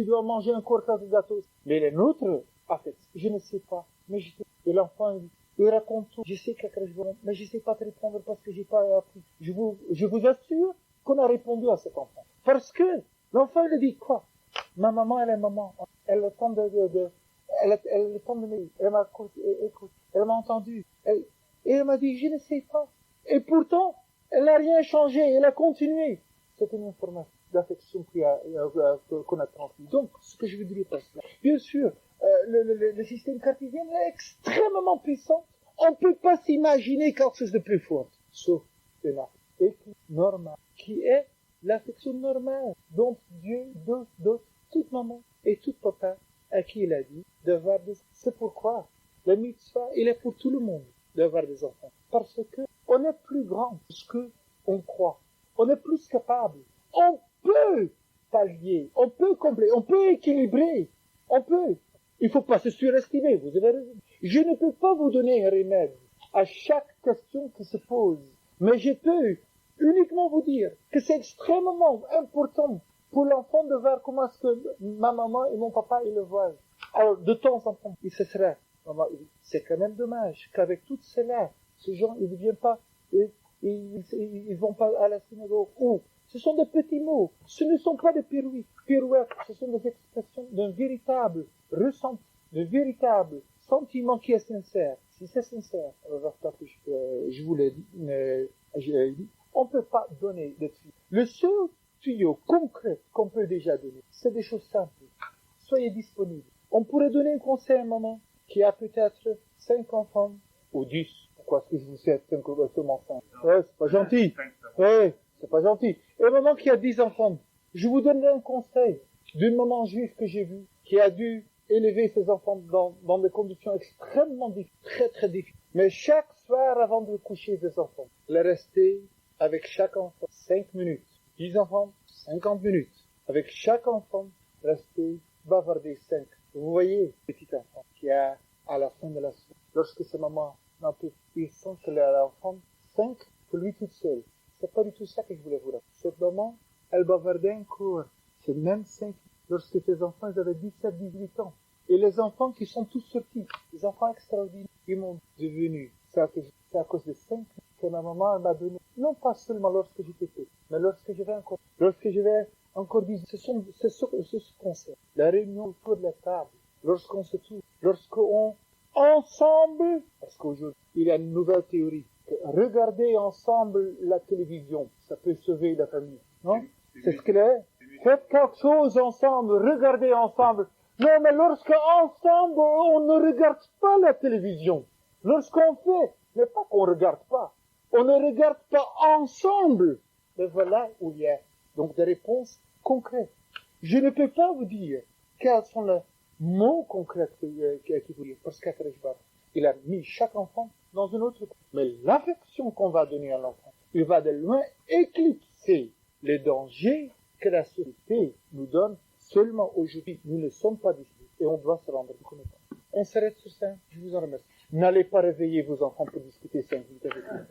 Speaker 1: dois manger encore 4 gâteaux. Mais les nôtres, en fait, je ne sais pas. Mais je sais. Et l'enfant, il raconte tout. Je sais quelque chose, mais je sais pas te répondre parce que j'ai pas appris. Je vous assure qu'on a répondu à cet enfant. Parce que l'enfant, il dit quoi? Ma maman, elle est maman. Elle attend Elle est emmenée, elle m'a écouté, elle m'a entendu, et elle m'a dit, je ne sais pas. Et pourtant, elle n'a rien changé, elle a continué. C'est une information d'affection qu'on a transmise. Donc, ce que je veux dire par cela, bien sûr, le système cartésien est extrêmement puissant. On ne peut pas s'imaginer quelque chose de plus fort, sauf une affection normale, qui est l'affection normale dont Dieu donne toute maman et tout papa à qui il a dit d'avoir des enfants. C'est pourquoi la mitzvah, il est pour tout le monde d'avoir des enfants. Parce que on est plus grand que ce qu'on croit. On est plus capable. On peut pallier, on peut combler, on peut équilibrer, on peut. Il faut pas se surestimer, vous avez raison. Je ne peux pas vous donner un remède à chaque question qui se pose. Mais je peux uniquement vous dire que c'est extrêmement important pour l'enfant de voir comment est-ce que ma maman et mon papa, ils le voient. Alors, de temps en temps, il se sera, maman, c'est quand même dommage qu'avec tout cela, ces gens, ils ne viennent pas, ils vont pas à la synagogue. Ou, ce sont des petits mots. Ce ne sont pas des pirouettes. Ce sont des expressions d'un véritable ressenti, d'un véritable sentiment qui est sincère. Si c'est sincère, alors, je vous l'ai dit, on ne peut pas donner de tuyaux. Le seul tuyau concret qu'on peut déjà donner, c'est des choses simples. Soyez disponibles. On pourrait donner un conseil à un maman qui a peut-être 5 enfants ou 10. Pourquoi est-ce que je vous sais seulement 5? Ouais, c'est pas gentil. Ouais, c'est pas gentil. Et un maman qui a 10 enfants, je vous donnerai un conseil d'une maman juive que j'ai vue, qui a dû élever ses enfants dans des conditions extrêmement difficiles, très très difficiles. Mais chaque soir avant de coucher ses enfants, elle est restée avec chaque enfant 5 minutes. 10 enfants, 50 minutes. Avec chaque enfant, rester bavarder 5. Vous voyez, petit enfant qui a, à la fin de la soirée, lorsque sa maman n'en peut plus, il sent qu'elle a l'enfant 5 pour lui toute seule. C'est pas du tout ça que je voulais vous dire. Cette maman, elle bavardait encore. C'est même 5 lorsque ses enfants, ils avaient 17, 18 ans. Et les enfants qui sont tous sortis, les enfants extraordinaires, ils m'ont devenu. C'est à cause de 5 que ma maman, elle m'a donné. Non pas seulement lorsque j'étais petit, mais lorsque je vais encore dire, c'est ce qu'on sait. La réunion autour de la table, lorsqu'on se touche, lorsqu'on, ensemble, parce qu'aujourd'hui, il y a une nouvelle théorie, que regarder ensemble la télévision, ça peut sauver la famille, non? C'est ce qu'elle est. Faites quelque chose ensemble, regardez ensemble. Non, mais lorsque ensemble, on ne regarde pas la télévision. Lorsqu'on fait, mais pas qu'on regarde pas. On ne regarde pas ensemble. Mais voilà où il y a donc des réponses concrètes. Je ne peux pas vous dire quels sont les mots concrets qu'il faut dire, parce qu'il a mis chaque enfant dans une autre. Mais l'affection qu'on va donner à l'enfant, il va de loin éclipser les dangers que la société nous donne. Seulement aujourd'hui, nous ne sommes pas disciplinés et on doit se rendre compte. On s'arrête sur ça. Je vous en remercie. N'allez pas réveiller vos enfants pour discuter 5 minutes avec eux.